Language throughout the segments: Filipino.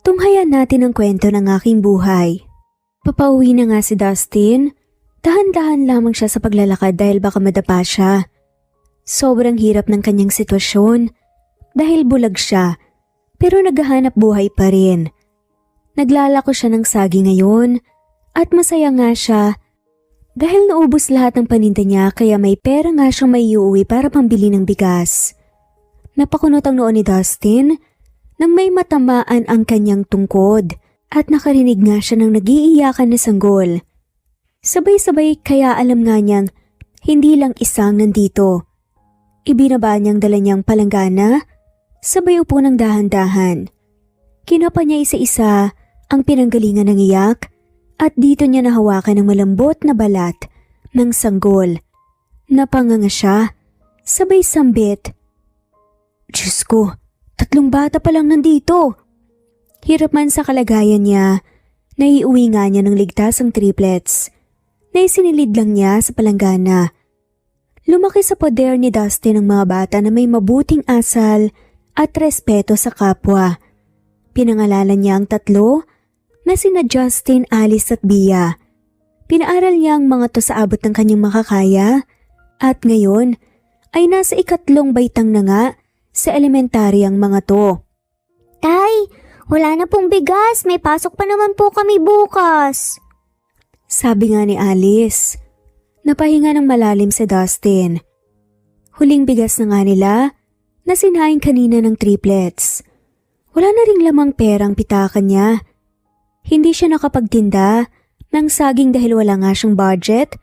Tunghayan natin ang kwento ng aking buhay. Papauwi na nga si Dustin. Dahan-dahan lamang siya sa paglalakad dahil baka madapa siya. Sobrang hirap ng kanyang sitwasyon dahil bulag siya pero naghahanap buhay pa rin. Naglalako siya ng sagi ngayon at masaya nga siya dahil naubos lahat ng paninda niya kaya may pera nga siyang maiuwi para pambili ng bigas. Napakunot ang noo ni Dustin nang may matamaan ang kanyang tungkod at nakarinig nga siya ng nag-iiyakan na sanggol. Sabay-sabay kaya alam nga niyang hindi lang isang nandito. Ibinaba niyang dala niyang palanggana, sabay upo ng dahan-dahan. Kinapa niya isa-isa ang pinanggalingan ng iyak at dito niya nahawakan ng malambot na balat ng sanggol. Napanganga siya, sabay sambit. Diyos ko, 3 bata pa lang nandito. Hirap man sa kalagayan niya, naiuwi nga niya ng ligtas ang triplets na isinilid lang niya sa palanggana. Lumaki sa poder ni Dustin ang mga bata na may mabuting asal at respeto sa kapwa. Pinangalanan niya ang 3 na sina Justin, Alice at Bia. Pinaaral niya ang mga to sa abot ng kanyang makakaya at ngayon ay nasa 3 baitang na nga sa elementary ang mga to. Tay, wala na pong bigas. May pasok pa naman po kami bukas. Sabi nga ni Alice. Napahinga ng malalim si Dustin. Huling bigas na nga nila na sinaing kanina ng triplets. Wala na ring lamang perang pitakan niya. Hindi siya nakapagtinda ng saging dahil wala nga siyang budget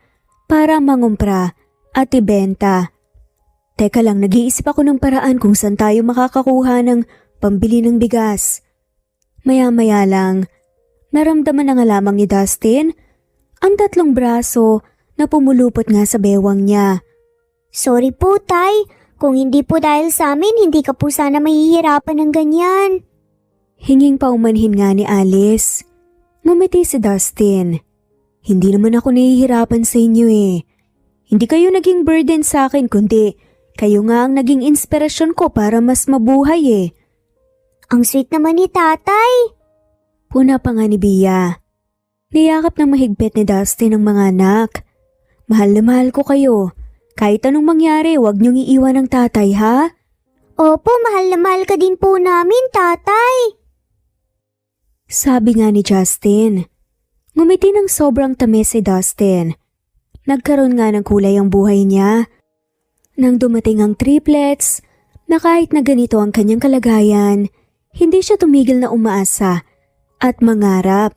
para mangumpra at ibenta. Teka lang, nag-iisip ako ng paraan kung saan tayo makakakuha ng pambili ng bigas. Maya-maya lang, naramdaman na nga lamang ni Dustin ang 3 braso na pumulupot nga sa bewang niya. Sorry po, Tay. Kung hindi po dahil sa amin, hindi ka po sana mahihirapan ng ganyan. Hinging paumanhin nga ni Alice. Ngumiti si Dustin. Hindi naman ako nahihirapan sa inyo eh. Hindi kayo naging burden sa akin kundi kayo nga ang naging inspirasyon ko para mas mabuhay eh. Ang sweet naman ni Tatay. Puna pa nga ni Bia. Niyakap ng mahigpit ni Dustin ang mga anak. Mahal na mahal ko kayo. Kahit anong mangyari, huwag niyong iiwan ng tatay ha? Opo, mahal na mahal ka din po namin, Tatay. Sabi nga ni Justin. Ngumiti ng sobrang tamis si Dustin. Nagkaroon nga ng kulay ang buhay niya. Nang dumating ang triplets, na kahit na ganito ang kanyang kalagayan, hindi siya tumigil na umaasa at mangarap.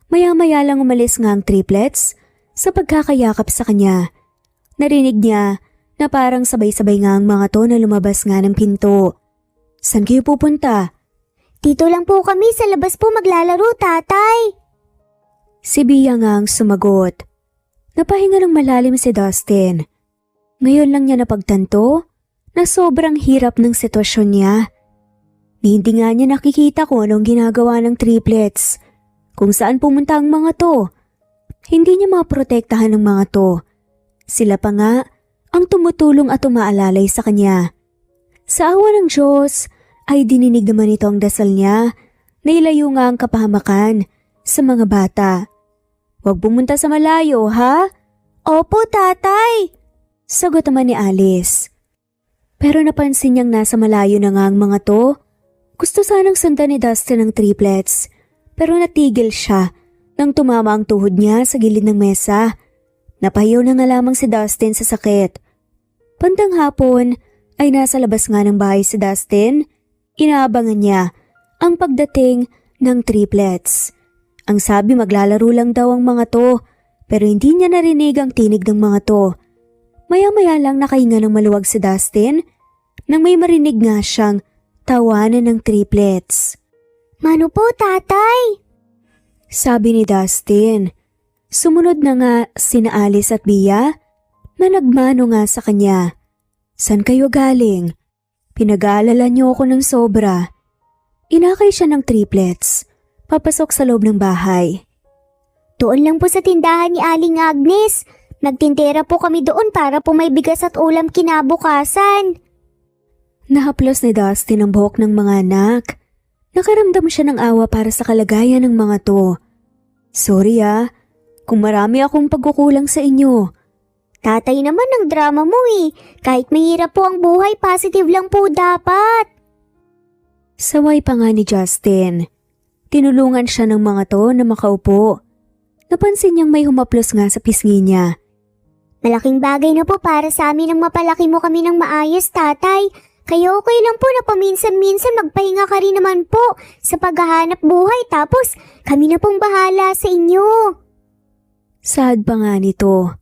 Maya-maya lang umalis nga ang triplets sa pagkakayakap sa kanya. Narinig niya na parang sabay-sabay nga ang mga to na lumabas nga ng pinto. Saan kayo pupunta? Dito lang po kami, sa labas po maglalaro, Tatay. Si Bia nga ang sumagot. Napahinga ng malalim si Dustin. Ngayon lang niya napagtanto na sobrang hirap ng sitwasyon niya. Hindi nga niya nakikita kung anong ginagawa ng triplets, kung saan pumunta ang mga to. Hindi niya maprotektahan ng mga to. Sila pa nga ang tumutulong at umaalalay sa kanya. Sa awa ng Diyos ay dininig naman ito ang dasal niya na ilayo nga ang kapahamakan sa mga bata. Huwag pumunta sa malayo, ha? Opo, Tatay. Sagot naman ni Alice. Pero napansin niyang nasa malayo na nga ang mga to. Gusto sanang sundan ni Dustin ang triplets, pero natigil siya nang tumama ang tuhod niya sa gilid ng mesa. Napahiyaw na nga lamang si Dustin sa sakit. Bandang hapon ay nasa labas nga ng bahay si Dustin. Inaabangan niya ang pagdating ng triplets. Ang sabi maglalaro lang daw ang mga to, pero hindi niya narinig ang tinig ng mga to. Maya-maya lang nakahinga ng maluwag si Dustin nang may marinig nga siyang tawanan ng triplets. Mano po, Tatay? Sabi ni Dustin. Sumunod na nga sina Alice at Bia na nagmano nga sa kanya. San kayo galing? Pinag-aalala niyo ako ng sobra. Inakay siya ng triplets. Papasok sa loob ng bahay. Doon lang po sa tindahan ni Aling Agnes. Nagtindera po kami doon para po may bigas at ulam kinabukasan. Nahaplos ni Dustin ang buhok ng mga anak. Nakaramdam siya ng awa para sa kalagayan ng mga to. Sorry kung marami akong pagkukulang sa inyo. Tatay naman ang drama mo eh. Kahit mahirap po ang buhay, positive lang po dapat. Saway pa nga ni Justin. Tinulungan siya ng mga to na makaupo. Napansin niyang may humaplos nga sa pisngi niya. Malaking bagay na po para sa amin ang mapalaki mo kami ng maayos, tatay. Kaya okay lang po na paminsan-minsan magpahinga ka rin naman po sa paghahanap buhay tapos kami na pong bahala sa inyo. Sad pa nga nito.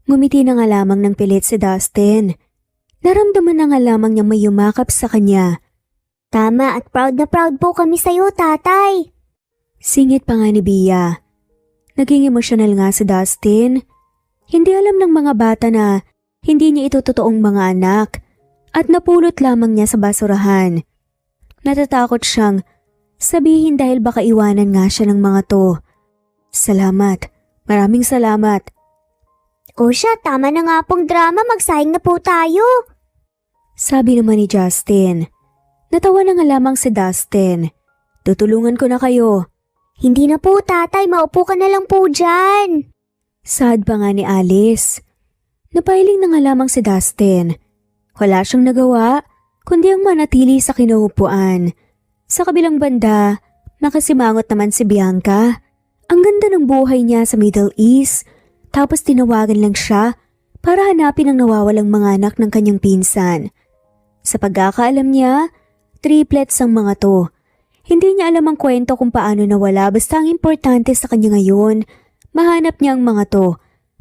Ngumiti na nga lamang ng pilit si Dustin. Naramdaman na nga lamang niyang may yumakap sa kanya. Tama at proud na proud po kami sa'yo, tatay. Singit pa nga ni Bia. Naging emosyonal nga si Dustin. Hindi alam ng mga bata na hindi niya ito totoong mga anak at napulot lamang niya sa basurahan. Natatakot siyang sabihin dahil baka iwanan nga siya ng mga to. Salamat. Maraming salamat. O siya, tama na nga pong drama, magsahing na po tayo. Sabi naman ni Justin. Natawa na nga lamang si Dustin. Tutulungan ko na kayo. Hindi na po, tatay, maupo ka na lang po dyan. Sad pa nga ni Alice. Napailing na nga lamang si Dustin. Wala siyang nagawa, kundi ang manatili sa kinaupuan. Sa kabilang banda, nakasimangot naman si Bianca. Ang ganda ng buhay niya sa Middle East, tapos tinawagan lang siya para hanapin ang nawawalang mga anak ng kanyang pinsan. Sa pagkakaalam niya, triplets ang mga to. Hindi niya alam ang kwento kung paano nawala basta ang importante sa kanya ngayon, mahanap niya ang mga to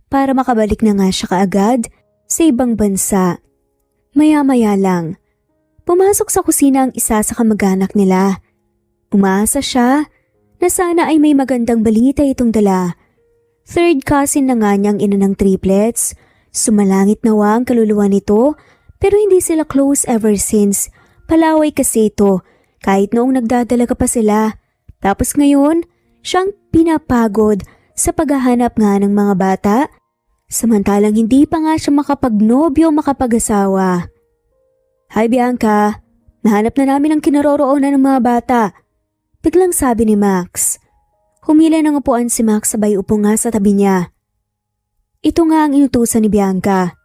para makabalik na nga siya kaagad sa ibang bansa. Maya-maya lang, pumasok sa kusina ang isa sa kamag-anak nila. Umaasa siya na sana ay may magandang balita itong dala. Third cousin na nga niyang ina ng triplets. Sumalangit nawa ang kaluluwa nito pero hindi sila close ever since. Palaway kasi ito kahit noong nagdadalaga pa sila. Tapos ngayon, siyang pinapagod sa paghahanap nga ng mga bata. Samantalang hindi pa nga siya makapagnobyo o makapag-asawa. Hi Bianca, nahanap na namin ang kinaroroonan ng mga bata. Biglang sabi ni Max. Humila ng upuan si Max sabay upo nga sa tabi niya. Ito nga ang inutusan ni Bianca.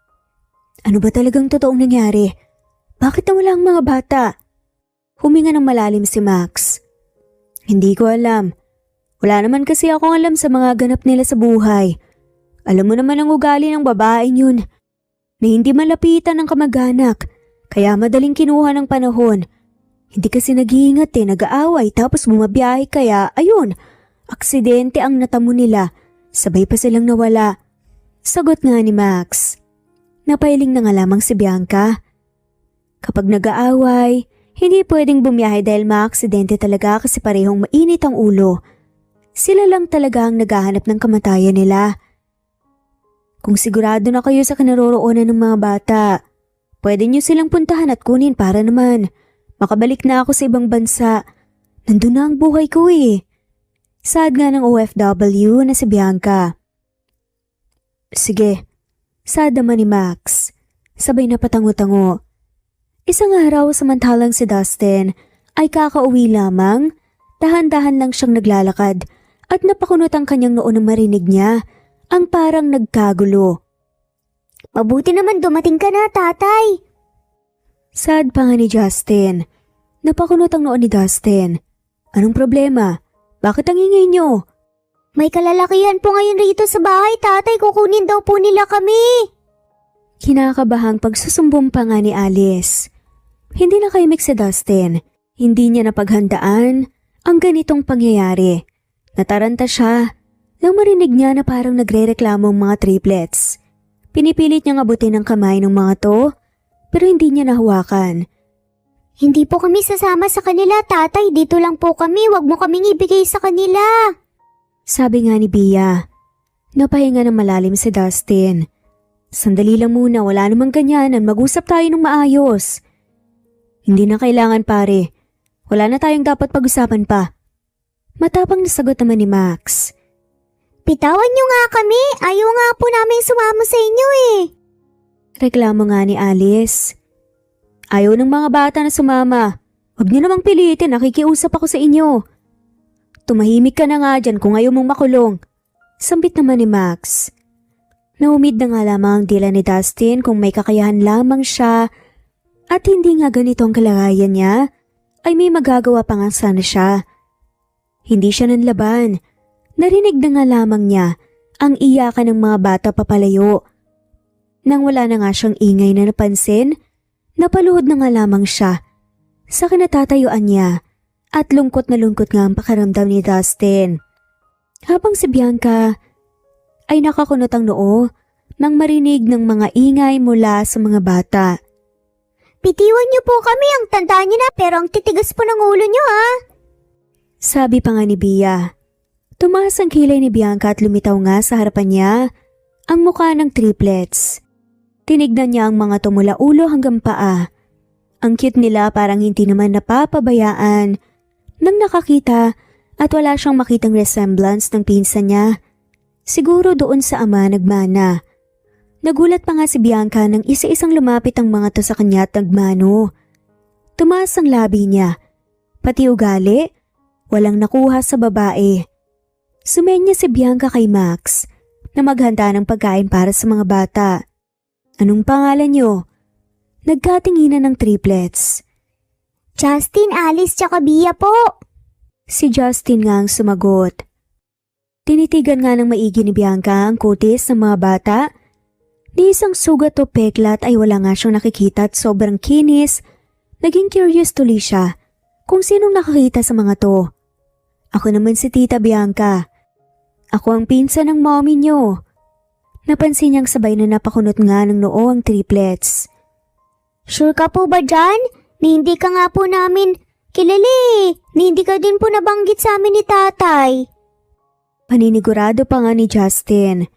Ano ba talagang totoong nangyari? Bakit nawala ang mga bata? Huminga ng malalim si Max. Hindi ko alam. Wala naman kasi akong alam sa mga ganap nila sa buhay. Alam mo naman ang ugali ng babaeng yun, na hindi malapitan ng kamag-anak, kaya madaling kinuha ng panahon. Hindi kasi nag-iingat nag-aaway tapos bumabiyahe kaya, ayun, aksidente ang natamo nila, sabay pa silang nawala. Sagot nga ni Max. Napailing na nga lamang si Bianca. Kapag nag-aaway, hindi pwedeng bumiyahe dahil maaksidente talaga kasi parehong mainit ang ulo. Sila lang talaga ang naghahanap ng kamatayan nila. Kung sigurado na kayo sa kinaroroonan ng mga bata, pwede niyo silang puntahan at kunin para naman. Makabalik na ako sa ibang bansa. Nandun na ang buhay ko eh. Sad nga ng OFW na si Bianca. Sige, sad naman ni Max. Sabay na patango-tango. Isang araw samantalang si Dustin ay kakauwi lamang, dahan-dahan lang siyang naglalakad at napakunot ang kanyang noo nang marinig niya ang parang nagkagulo. Mabuti naman dumating ka na, tatay. Sad pa nga ni Justin. Napakunot ang noo ni Dustin. Anong problema? Bakit ang ingay niyo? May kalalakihan po ngayon rito sa bahay, tatay. Kukunin daw po nila kami. Kinakabahang pagsusumbong pa nga ni Alice. Hindi na kaimik si Dustin. Hindi niya napaghandaan ang ganitong pangyayari. Nataranta siya nang marinig niya na parang nagre-reklamo ang mga triplets. Pinipilit niyang abutin ang kamay ng mga to, pero hindi niya nahawakan. Hindi po kami sasama sa kanila, tatay. Dito lang po kami. Huwag mo kaming ibigay sa kanila. Sabi nga ni Bia. Napahinga ng malalim si Dustin. Sandali lang muna, wala namang ganyanan. Mag-usap tayo ng maayos. Hindi na kailangan pare. Wala na tayong dapat pag-usapan pa. Matapang na sagot naman ni Max. Pitawan niyo nga kami. Ayaw nga po namin sumama sa inyo eh. Reklamo nga ni Alice. Ayaw ng mga bata na sumama. Huwag niyo namang pilitin, nakikiusap ako sa inyo. Tumahimik ka na nga dyan kung ayaw mong makulong. Sambit naman ni Max. Naumid na nga lamang ang dila ni Dustin kung may kakayahan lamang siya at hindi nga ganito ang kalagayan niya, ay may magagawa pa nga sana siya. Hindi siya nanlaban. Narinig na nga lamang niya ang iyakan ng mga bata papalayo. Nang wala na nga siyang ingay na napansin, napaluhod na nga lamang siya sa kinatatayuan niya at lungkot na lungkot nga ang pakiramdam ni Dustin. Habang si Bianca ay nakakunot ang noo nang marinig ng mga ingay mula sa mga bata. Bitiwan niyo po kami, ang tanda niyo na pero ang titigas po ng ulo niyo ha. Sabi pa nga ni Bia. Tumaas ang kilay ni Bianca at lumitaw nga sa harapan niya ang mukha ng triplets. Tinignan niya ang mga tumula ulo hanggang paa. Ang cute nila parang hindi naman napapabayaan nang nakakita at wala siyang makitang resemblance ng pinsan niya. Siguro doon sa ama nagmana. Nagulat pa nga si Bianca nang isa-isang lumapit ang mga to sa kanya at nagmano. Tumaas ang labi niya. Pati ugali, walang nakuha sa babae. Sumenya si Bianca kay Max na maghanda ng pagkain para sa mga bata. Anong pangalan niyo? Nagkatinginan ng triplets. Justin, Alice, tsaka Bia po. Si Justin nga ang sumagot. Tinitigan nga ng maigi ni Bianca ang kutis ng mga bata. Di isang sugat o peklat ay wala nga siyang nakikita at sobrang kinis. Naging curious tuloy siya kung sinong nakakita sa mga to. Ako naman si Tita Bianca. Ako ang pinsan ng mommy niyo. Napansin niyang sabay na napakunot nga ng noo ang triplets. Sure ka po ba dyan? Na hindi ka nga po namin kilali. Na hindi ka din po nabanggit sa amin ni tatay. Paninigurado pa nga ni Justin.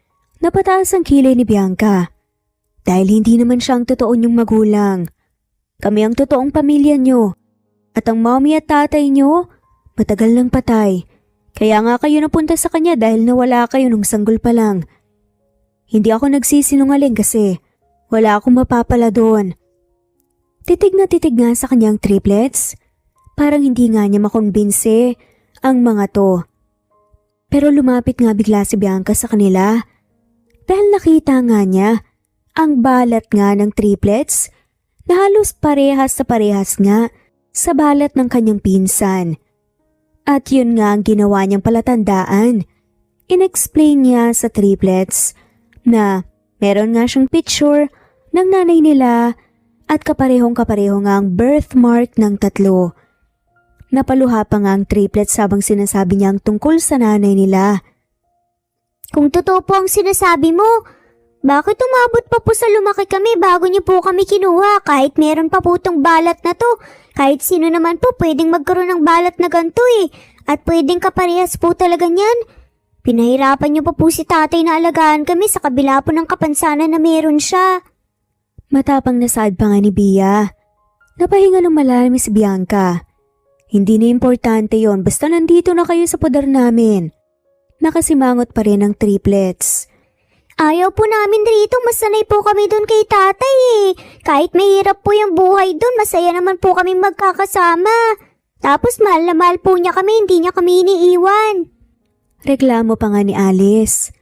Napataas ang kilay ni Bianca. Dahil hindi naman siya ang totoo niyong magulang. Kami ang totoong pamilya niyo. At ang mommy at tatay niyo, matagal nang patay. Kaya nga kayo napunta sa kanya dahil nawala kayo nung sanggol pa lang. Hindi ako nagsisinungaling kasi wala akong mapapala doon. Titig na titig nga sa kanyang triplets. Parang hindi nga niya makumbinse ang mga to. Pero lumapit nga bigla si Bianca sa kanila. Dahil nakita nga niya ang balat nga ng triplets na halos parehas sa parehas nga sa balat ng kanyang pinsan. At yun nga ang ginawa niyang palatandaan. In-explain niya sa triplets na meron nga siyang picture ng nanay nila at kaparehong-kapareho nga ang birthmark ng tatlo. Napaluha pa nga ang triplets habang sinasabi niya ang tungkol sa nanay nila. Kung totoo po ang sinasabi mo, bakit umabot pa po sa lumaki kami bago niyo po kami kinuha kahit meron pa po tong balat na to? Kahit sino naman po pwedeng magkaroon ng balat na ganito eh. At pwedeng kaparehas po talaga niyan. Pinahirapan niyo pa po si tatay na alagaan kami sa kabila po ng kapansanan na meron siya. Matapang na saad pa nga ni Bia. Napahinga ng malalim si Bianca. Hindi na importante yon basta nandito na kayo sa poder namin. Nakasimangot pa rin ang triplets. Ayaw po namin rito, masanay po kami doon kay tatay eh. Kahit mahirap po yung buhay doon, masaya naman po kami magkakasama. Tapos mahal na mahal po niya kami, hindi niya kami iniiwan. Reklamo pa nga ni Alice.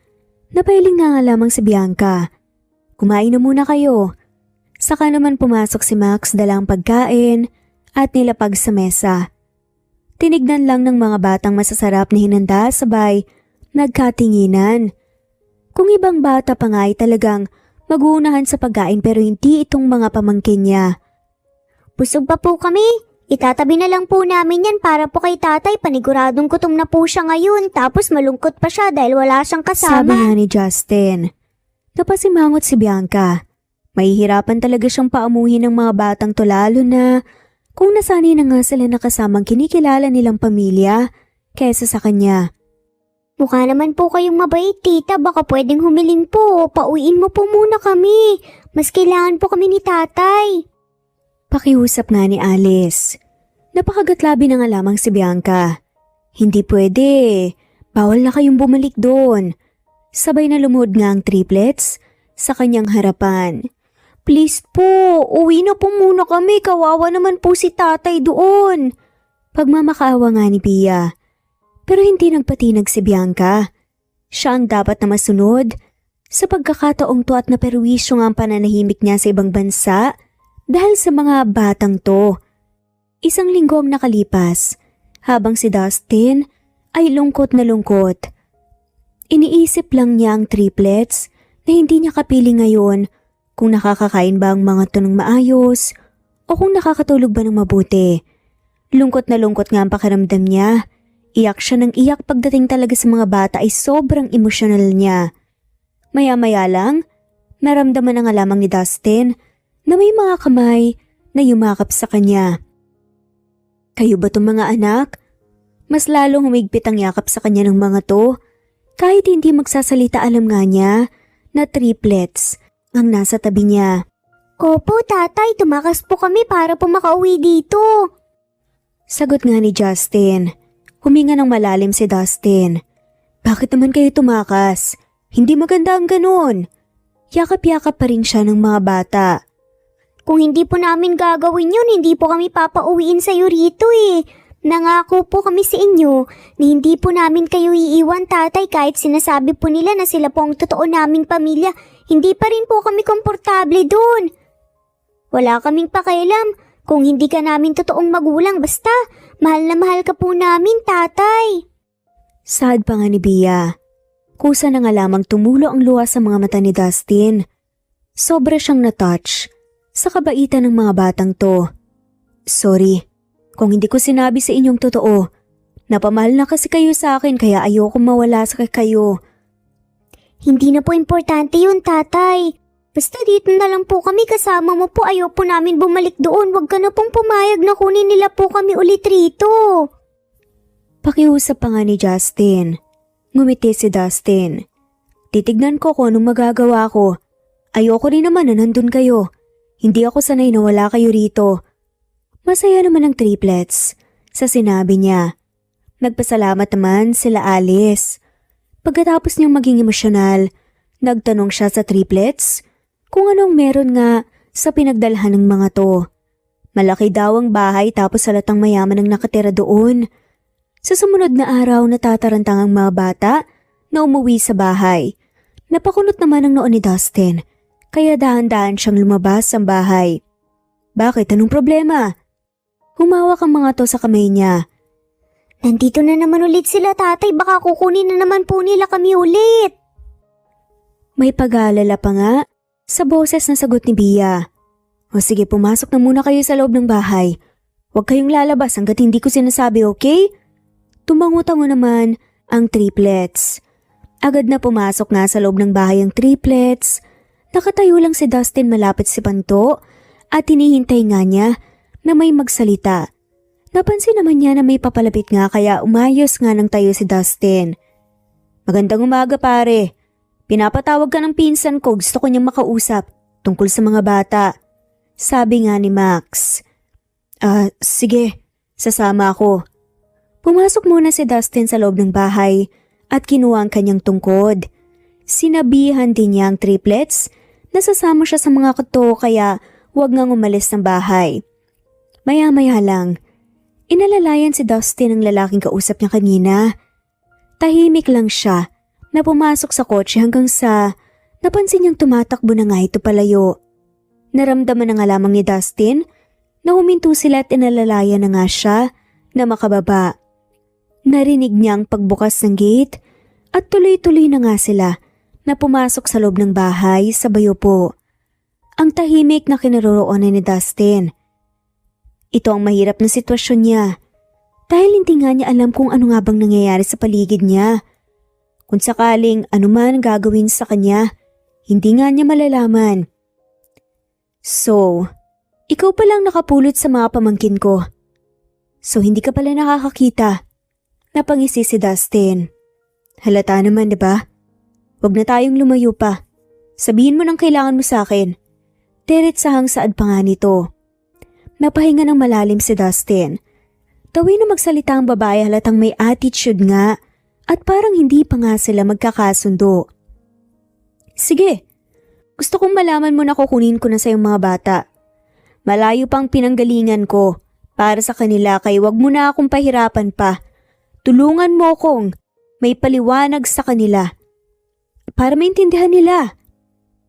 Napailing na nga lamang si Bianca. Kumain na muna kayo. Saka naman pumasok si Max dalang pagkain at nilapag sa mesa. Tinignan lang ng mga batang masasarap na hinanda sabay nagkatinginan. Kung ibang bata pa nga ay talagang mag-uunahan sa pagkain pero hindi itong mga pamangkin niya. Busog pa po kami. Itatabi na lang po namin yan para po kay tatay. Paniguradong gutom na po siya ngayon tapos malungkot pa siya dahil wala siyang kasama. Sabi nga ni Justin. Napasimangot si Bianca. Mahihirapan talaga siyang paamuhin ng mga batang to lalo na kung nasanay na nga sila nakasamang kinikilala nilang pamilya kaysa sa kanya. Mukha naman po kayong mabait, tita. Baka pwedeng humiling po. Pauwiin mo po muna kami. Mas kailangan po kami ni tatay. Pakiusap nga ni Alice. Napakagatlabi na nga lamang si Bianca. Hindi pwede. Bawal na kayong bumalik doon. Sabay na lumuhod nga ang triplets sa kanyang harapan. Please po, uwi na po muna kami. Kawawa naman po si tatay doon. Pagmamakaawa nga ni Pia. Pero hindi nagpatinag si Bianca. Siya ang dapat na masunod. Sa pagkakataong to at naperwisyo nga ang pananahimik niya sa ibang bansa dahil sa mga batang to. Isang linggo ang nakalipas habang si Dustin ay lungkot na lungkot. Iniisip lang niya ang triplets na hindi niya kapili ngayon kung nakakakain ba ang mga to ng maayos o kung nakakatulog ba ng mabuti. Lungkot na lungkot nga ang pakiramdam niya. Iyak siya ng iyak pagdating talaga sa mga bata ay sobrang emosyonal niya. Maya-maya lang, naramdaman na nga lamang ni Dustin na may mga kamay na yumakap sa kanya. Kayo ba itong mga anak? Mas lalong humigpit ang yakap sa kanya ng mga to. Kahit hindi magsasalita alam nga niya na triplets ang nasa tabi niya. Opo, tatay, tumakas po kami para po makauwi dito. Sagot nga ni Justin. Huminga ng malalim si Dustin. Bakit naman kayo tumakas? Hindi maganda ang ganun. Yakap-yakap pa rin siya ng mga bata. Kung hindi po namin gagawin yun, hindi po kami papauwiin sa'yo rito eh. Nangako po kami sa inyo na hindi po namin kayo iiwan, tatay, kahit sinasabi po nila na sila po ang totoo naming pamilya. Hindi pa rin po kami komportable doon. Wala kaming pakialam kung hindi ka namin totoong magulang, basta mahal na mahal ka po namin, tatay. Sad pa nga ni Bia. Kusa na nga lamang tumulo ang luha sa mga mata ni Dustin. Sobra siyang na-touch sa kabaitan ng mga batang to. Sorry, kung hindi ko sinabi sa inyong totoo. Napamahal na kasi kayo sa akin kaya ayoko mawala sa kayo. Hindi na po importante yun, tatay. Basta dito na lang po kami kasama mo po. Ayaw po namin bumalik doon. Huwag ka na pong pumayag na kunin nila po kami ulit rito. Pakiusap pa nga ni Justin. Ngumiti si Dustin. Titignan ko kung anong magagawa ko. Ayoko rin naman na nandun kayo. Hindi ako sanay na wala kayo rito. Masaya naman ang triplets sa sinabi niya. Nagpasalamat naman sila Alice. Pagkatapos niyang maging emosyonal, nagtanong siya sa triplets kung anong meron nga sa pinagdalhan ng mga to. Malaki daw ang bahay tapos halatang mayaman ang nakatira doon. Sa sumunod na araw natatarantang ang mga bata na umuwi sa bahay. Napakunot naman ang noon ni Dustin, kaya dahan-dahan siyang lumabas sa bahay. Bakit? Anong problema? Humawak ang mga to sa kamay niya. Nandito na naman ulit sila, tatay. Baka kukunin na naman po nila kami ulit. May pag-aalala pa nga sa boses na sagot ni Bia. O sige, pumasok na muna kayo sa loob ng bahay. Huwag kayong lalabas hanggat hindi ko sinasabi, okay? Tumango-tango naman ang triplets. Agad na pumasok nga sa loob ng bahay ang triplets. Nakatayo lang si Dustin malapit si Panto at hinihintay nga niya na may magsalita. Napansin naman niya na may papalapit nga kaya umayos nga ng tayo si Dustin. Magandang umaga pare. Pinapatawag ka ng pinsan ko, gusto ko niyang makausap tungkol sa mga bata. Sabi nga ni Max. Sige, sasama ako. Pumasok muna si Dustin sa loob ng bahay at kinuha ang kanyang tungkod. Sinabihan din niya ang triplets na sasama siya sa mga kato kaya huwag ngang umalis ng bahay. Maya-maya lang, inalalayan si Dustin ang lalaking kausap niya kanina. Tahimik lang siya na pumasok sa kotse hanggang sa napansin niyang tumatakbo na nga ito palayo. Naramdaman na nga lamang ni Dustin na huminto sila at inalalayan na nga siya na makababa. Narinig niya ang pagbukas ng gate at tuloy-tuloy na nga sila na pumasok sa loob ng bahay sa bayupo. Ang tahimik na kinaroroonan ni Dustin. Ito ang mahirap na sitwasyon niya dahil hindi nga niya alam kung ano nga bang nangyayari sa paligid niya. Kung sakaling anuman ang gagawin sa kanya, hindi nga niya malalaman. So, ikaw palang nakapulot sa mga pamangkin ko. So hindi ka pala nakakakita. Napangisi si Dustin. Halata naman, diba? Huwag na tayong lumayo pa. Sabihin mo nang kailangan mo sa akin. Diretsahang saad pa nga nito. Napahinga ng malalim si Dustin. Tawi na magsalita ang babae halatang may attitude nga at parang hindi pa nga sila magkakasundo. Sige, Gusto kong malaman mo na kukunin ko na sa iyong mga bata. Malayo pang pinanggalingan ko para sa kanila kaya wag mo na akong pahirapan pa. Tulungan mo akong may paliwanag sa kanila para maintindihan nila.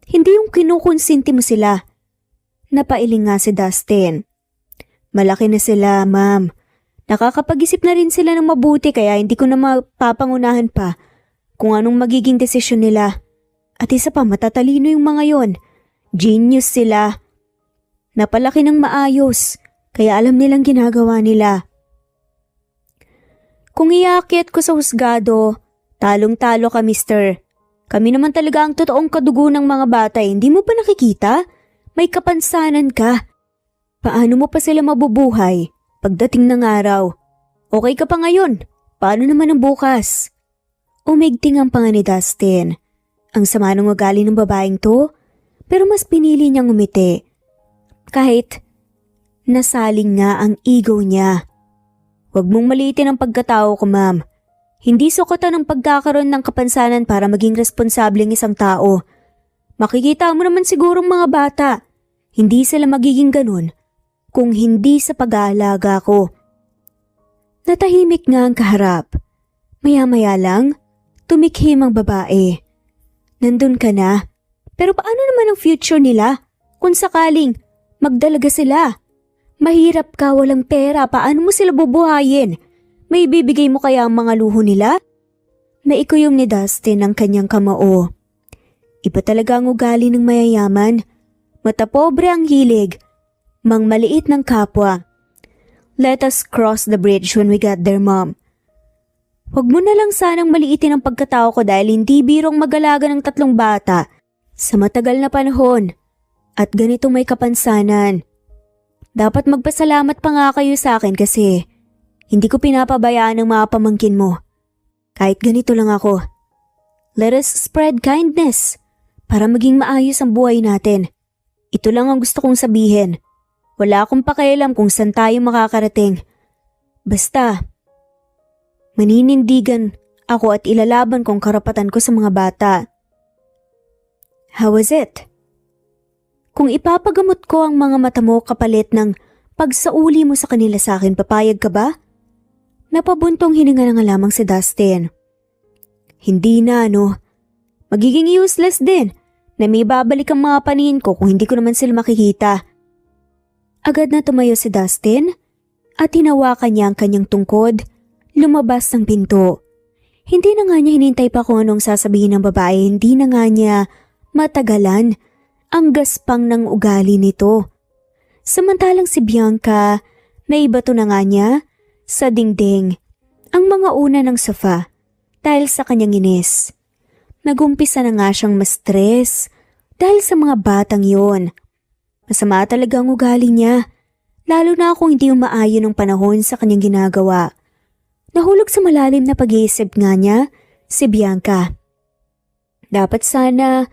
Hindi yung kinukonsinti mo sila. Napailing nga si Dustin. Malaki na sila, ma'am. Nakakapag-isip na rin sila ng mabuti kaya hindi ko na mapapangunahan pa kung anong magiging desisyon nila. At isa pa, matatalino yung mga yon. Genius sila. Napalaki ng maayos kaya alam nilang ginagawa nila. Kung iakyat ko sa husgado, talong-talo ka, mister. Kami naman talaga ang totoong kadugo ng mga bata, hindi mo ba nakikita? May kapansanan ka. Paano mo pa sila mabubuhay pagdating ng araw? Okay ka pa ngayon, paano naman ang bukas? Umigting ang panga ni Dustin. Ang sama ng ugali ng babaeng to, pero mas pinili niyang umiti. Kahit nasaling nga ang ego niya. Huwag mong maliitin ang pagkatao ko, ma'am. Hindi sukatan ang pagkakaroon ng kapansanan para maging responsableng isang tao. Makikita mo naman sigurong mga bata. Hindi sila magiging ganun kung hindi sa pag-aalaga ko. Natahimik nga ang kaharap. Maya-maya lang, tumikhim ang babae. Nandun ka na. Pero paano naman ang future nila? Kung sakaling magdalaga sila. Mahirap ka, walang pera, paano mo sila bubuhayin? May bibigay mo kaya ang mga luho nila? Naikuyom ni Dustin ang kanyang kamao. Iba talaga ang ugali ng mayayaman. Mata pobre ang hilig. Mang maliit ng kapwa. Let us cross the bridge when we get there, mom. Huwag mo na lang sanang maliitin ang pagkatao ko dahil hindi birong mag-alaga ng 3 bata sa matagal na panahon. At ganito may kapansanan. Dapat magpasalamat pa nga kayo sa akin kasi hindi ko pinapabayaan ang mga pamangkin mo. Kahit ganito lang ako. Let us spread kindness para maging maayos ang buhay natin. Ito lang ang gusto kong sabihin. Wala akong pakialam kung saan tayo makakarating. Basta, maninindigan ako at ilalaban kong karapatan ko sa mga bata. How was it? Kung ipapagamot ko ang mga mata mo kapalit ng pagsauli mo sa kanila sa akin, papayag ka ba? Napabuntong hininga na nga lamang si Dustin. Hindi na, no? Magiging useless din na may babalik ang mga paningin ko kung hindi ko naman sila makikita. Agad na tumayo si Dustin at hinawakan niya ang kanyang tungkod, lumabas ng pinto. Hindi na nga niya hinintay pa kung anong sasabihin ng babae, hindi na nga niya matagalan ang gaspang ng ugali nito. Samantalang si Bianca, naibato na nga niya sa dingding ang mga una ng sofa dahil sa kanyang inis. Nagumpisa na nga siyang ma-stress dahil sa mga batang yon. Masama talaga ang ugali niya, lalo na kung hindi umaayon ng panahon sa kanyang ginagawa. Nahulog sa malalim na pag-iisip nga niya si Bianca. Dapat sana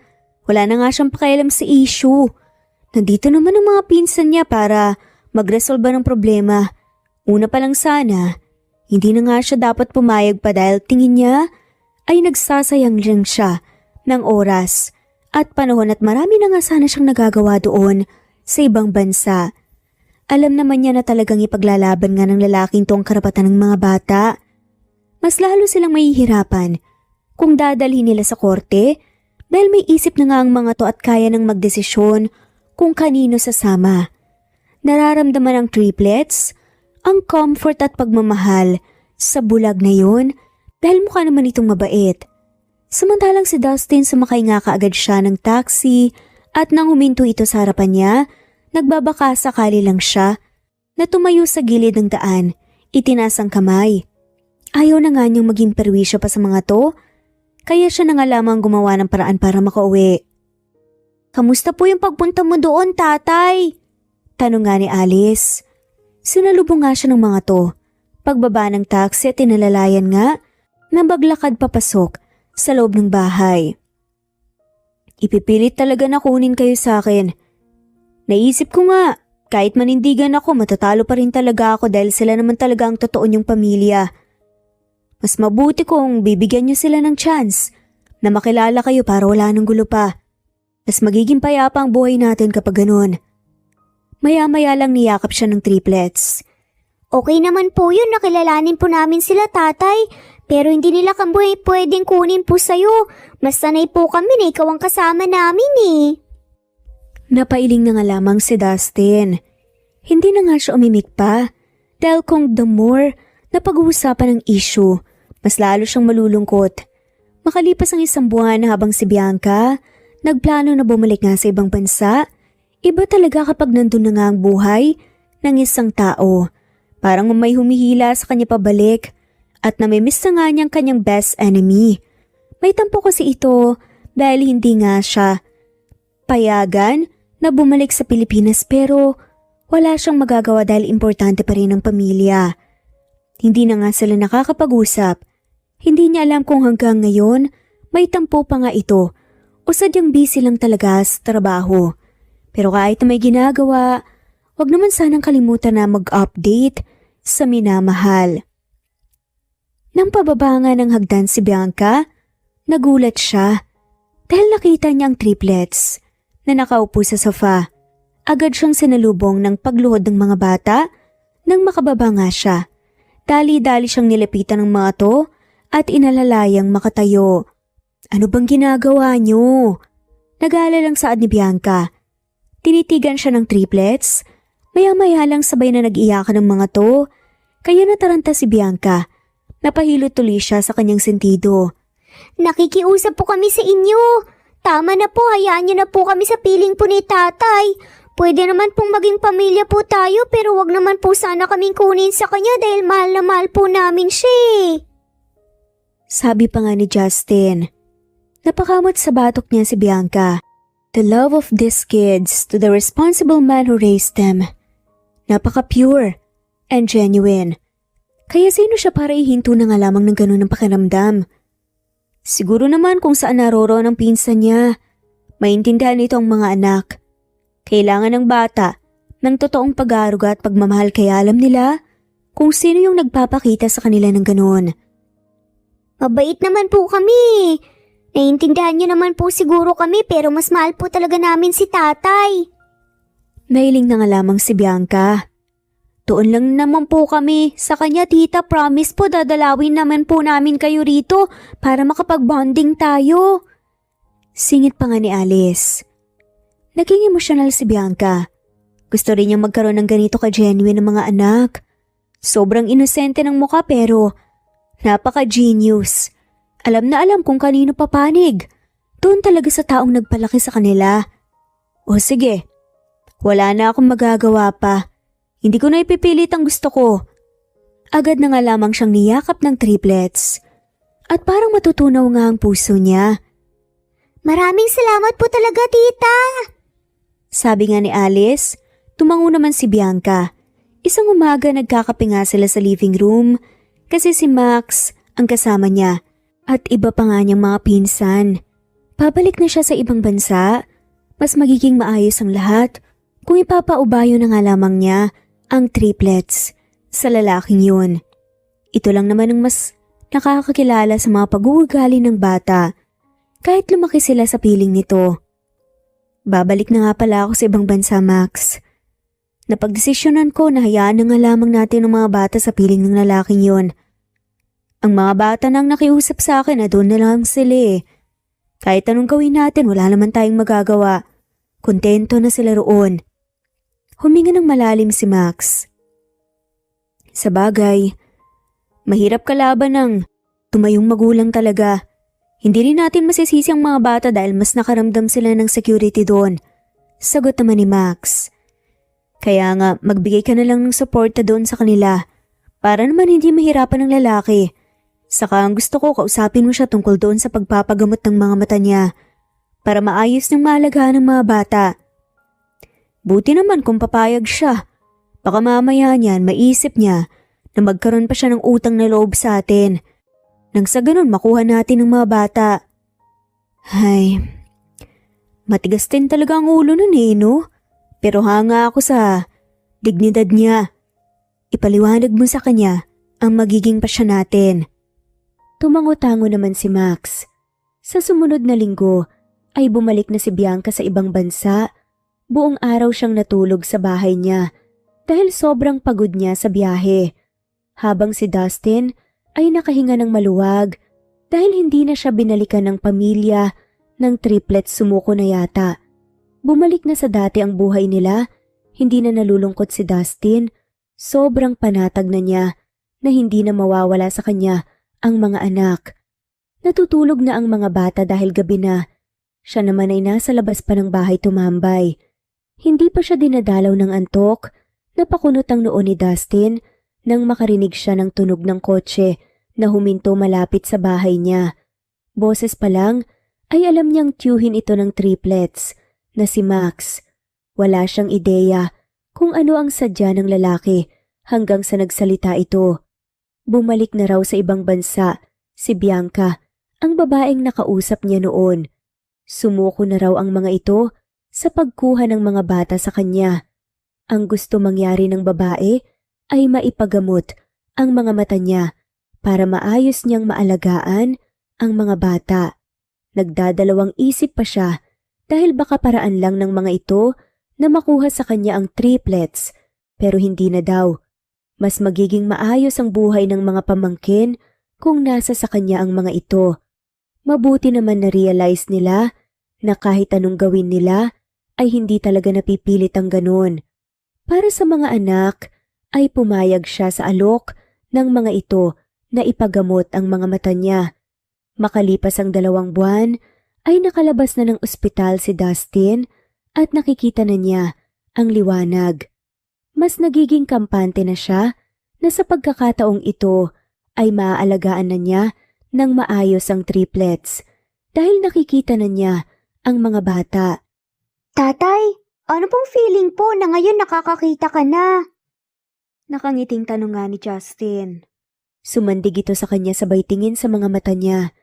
wala na nga siyang pakialam sa issue. Nandito naman ang mga pinsan niya para magresolba ng problema. Una pa lang sana, hindi na nga siya dapat pumayag pa dahil tingin niya ay nagsasayang lang siya ng oras at panahon at marami na nga sana siyang nagagawa doon sa ibang bansa. Alam naman niya na talagang ipaglalaban nga ng lalaking to ang karapatan ng mga bata. Mas lalo silang mahihirapan kung dadalhin nila sa korte dahil may isip na nga ang mga to at kaya nang magdesisyon kung kanino sasama. Nararamdaman ang triplets ang comfort at pagmamahal sa bulag na yun dahil mukha naman itong mabait. Samantalang si Dustin sumakay nga kaagad siya ng taxi at nang huminto ito sa harapan niya, nagbabaka sakali lang siya na tumayo sa gilid ng daan, itinaas ang kamay. Ayaw na nga niyang maging perwisyo pa sa mga to, kaya siya na nga lamang gumawa ng paraan para makauwi. Kamusta po yung pagpunta mo doon, tatay? Tanong nga ni Alice. Sinalubong nga siya ng mga to. Pagbaba ng taxi at tinalalayan nga na maglakad papasok sa loob ng bahay. Ipipilit talaga na kunin kayo sa akin. Naisip ko nga, kahit manindigan ako, matatalo pa rin talaga ako dahil sila naman talaga ang totoo niyong pamilya. Mas mabuti kung bibigyan niyo sila ng chance na makilala kayo para wala nang gulo pa. Mas magiging payapa ang buhay natin kapag ganun. Maya-maya lang niyakap siya ng triplets. Okay naman po yun, nakilalanin po namin sila tatay. Pero hindi nila kami pwedeng kunin po sa'yo. Mas sanay po kami na ikaw ang kasama namin eh. Napailing na nga lamang si Dustin. Hindi na nga siya umimik pa. Dahil kung the more na pag-uusapan ng issue, mas lalo siyang malulungkot. Makalipas ang 1 buwan habang si Bianca nagplano na bumalik nga sa ibang bansa, iba talaga kapag nandun na nga ang buhay ng isang tao. Parang may humihila sa kanya pabalik at namimiss na nga niyang kanyang best enemy. May tampo kasi ito dahil hindi nga siya payagan na bumalik sa Pilipinas pero wala siyang magagawa dahil importante pa rin ang pamilya. Hindi na nga sila nakakapag-usap. Hindi niya alam kung hanggang ngayon may tampo pa nga ito o sadyang busy lang talaga sa trabaho. Pero kahit na may ginagawa, wag naman sanang kalimutan na mag-update sa minamahal. Nang pababa nga ng hagdan si Bianca, nagulat siya dahil nakita niya ang triplets na nakaupo sa sofa. Agad siyang sinalubong ng pagluhod ng mga bata nang makababa nga siya. Dali-dali siyang nilapitan ng mga to at inalalayang makatayo. Ano bang ginagawa niyo? Nag-aalala lang saad ni Bianca. Tinitigan siya ng triplets. Maya-maya lang sabay na nag-iyakan ng mga to. Kaya nataranta si Bianca. Napahilot tuloy siya sa kanyang sentido. Nakikiusap po kami sa inyo. Tama na po, hayaan niyo na po kami sa piling po ni tatay. Pwede naman pong maging pamilya po tayo pero wag naman po sana kaming kunin sa kanya dahil mahal na mahal po namin siya eh. Sabi pa nga ni Justin. Napakamot sa batok niya si Bianca. The love of these kids to the responsible man who raised them. Napaka-pure and genuine. Kaya sino siya para ihinto na nga lamang ng ganun ng pakiramdam? Siguro naman kung saan naroroon ang pinsan niya. Maintindihan nito ang mga anak. Kailangan ng bata ng totoong pag-aaruga at pagmamahal kaya alam nila kung sino yung nagpapakita sa kanila ng ganun. Mabait naman po kami. Naiintindihan niyo naman po siguro kami pero mas mahal po talaga namin si tatay. Nailing na nga lamang si Bianca. Doon lang naman po kami sa kanya tita, promise po dadalawin naman po namin kayo rito para makapag-bonding tayo. Singit pa nga ni Alice. Naging emosyonal si Bianca. Gusto rin niyang magkaroon ng ganito ka-genuine ng mga anak. Sobrang inosente ng mukha pero napaka-genius. Alam na alam kung kanino papanig. Doon talaga sa taong nagpalaki sa kanila. O sige, wala na akong magagawa pa. Hindi ko na ipipilit ang gusto ko. Agad na nga lamang siyang niyakap ng triplets. At parang matutunaw nga ang puso niya. Maraming salamat po talaga tita. Sabi nga ni Alice, tumango naman si Bianca. Isang umaga nagkakape nga sila sa living room kasi si Max ang kasama niya at iba pa nga niyang mga pinsan. Babalik na siya sa ibang bansa. Mas magiging maayos ang lahat kung ipapaubayo na nga lamang niya ang triplets sa lalaking yun. Ito lang naman ang mas nakakakilala sa mga pag-uugali ng bata kahit lumaki sila sa piling nito. Babalik na nga pala ako sa ibang bansa, Max. Napagdesisyonan ko na hayaan na nga lamang natin ang mga bata sa piling ng lalaking yon. Ang mga bata nang nakiusap sa akin na doon na lang sila eh. Kahit anong gawin natin, wala naman tayong magagawa. Kontento na sila roon. Huminga ng malalim si Max. Sa bagay, mahirap kalaban ng tumayong magulang talaga. Hindi rin natin masisisi ang mga bata dahil mas nakaramdam sila ng security doon. Sagot naman ni Max. Kaya nga magbigay ka na lang ng suporta doon sa kanila para naman hindi mahirapan ng lalaki. Saka ang gusto ko kausapin mo siya tungkol doon sa pagpapagamot ng mga mata niya para maayos ng maalagaan ng mga bata. Buti naman kung papayag siya. Baka mamaya niyan maisip niya na magkaroon pa siya ng utang na loob sa atin. Nang sa ganun makuha natin ng mga bata. Ay, matigas din talaga ang ulo nun eh, no? Pero hanga ako sa dignidad niya. Ipaliwanag mo sa kanya ang magiging pasya natin. Tumango-tango naman si Max. Sa sumunod na linggo, ay bumalik na si Bianca sa ibang bansa. Buong araw siyang natulog sa bahay niya dahil sobrang pagod niya sa biyahe. Habang si Dustin ay nakahinga ng maluwag dahil hindi na siya binalikan ng pamilya ng triplets, sumuko na yata. Bumalik na sa dati ang buhay nila, hindi na nalulungkot si Dustin, sobrang panatag na niya na hindi na mawawala sa kanya ang mga anak. Natutulog na ang mga bata dahil gabi na. Siya naman ay nasa labas pa ng bahay tumambay. Hindi pa siya dinadalaw ng antok, napakunot ang noo ni Dustin nang makarinig siya ng tunog ng kotse na huminto malapit sa bahay niya. Boses pa lang ay alam niyang tiyuhin ito ng triplets na si Max. Wala siyang ideya kung ano ang sadya ng lalaki hanggang sa nagsalita ito. Bumalik na raw sa ibang bansa si Bianca, ang babaeng nakausap niya noon. Sumuko na raw ang mga ito sa pagkuha ng mga bata sa kanya. Ang gusto mangyari ng babae ay maipagamot ang mga mata niya para maayos niyang maalagaan ang mga bata. Nagdadalawang isip pa siya dahil baka paraan lang ng mga ito na makuha sa kanya ang triplets, pero hindi na daw. Mas magiging maayos ang buhay ng mga pamangkin kung nasa sa kanya ang mga ito. Mabuti naman na-realize nila na kahit anong gawin nila ay hindi talaga napipilit ang ganun. Para sa mga anak ay pumayag siya sa alok ng mga ito na ipagamot ang mga mata niya. Makalipas ang 2 buwan ay nakalabas na ng ospital si Dustin at nakikita na niya ang liwanag. Mas nagiging kampante na siya na sa pagkakataong ito ay maaalagaan na niya ng maayos ang triplets dahil nakikita na niya ang mga bata. Tatay, ano pong feeling po na ngayon nakakakita ka na? Nakangiting tanong nga ni Justin. Sumandig ito sa kanya sabay tingin sa mga mata niya.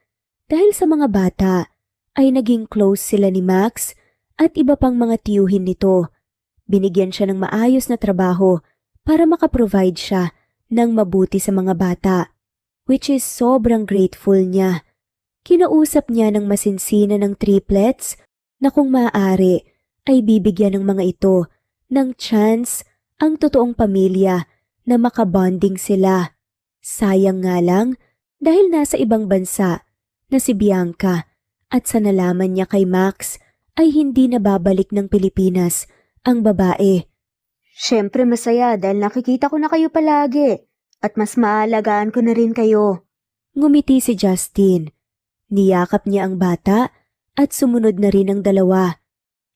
Dahil sa mga bata ay naging close sila ni Max at iba pang mga tiyuhin nito. Binigyan siya ng maayos na trabaho para makaprovide siya ng mabuti sa mga bata, which is sobrang grateful niya. Kinausap niya ng masinsina ng triplets na kung maaari ay bibigyan ng mga ito ng chance ang totoong pamilya na makabonding sila. Sayang nga lang dahil nasa ibang bansa na si Bianca at sa nalaman niya kay Max ay hindi na babalik ng Pilipinas ang babae. Siyempre masaya dahil nakikita ko na kayo palagi at mas maalagaan ko na rin kayo. Ngumiti si Justin. Niyakap niya ang bata at sumunod na rin ang 2.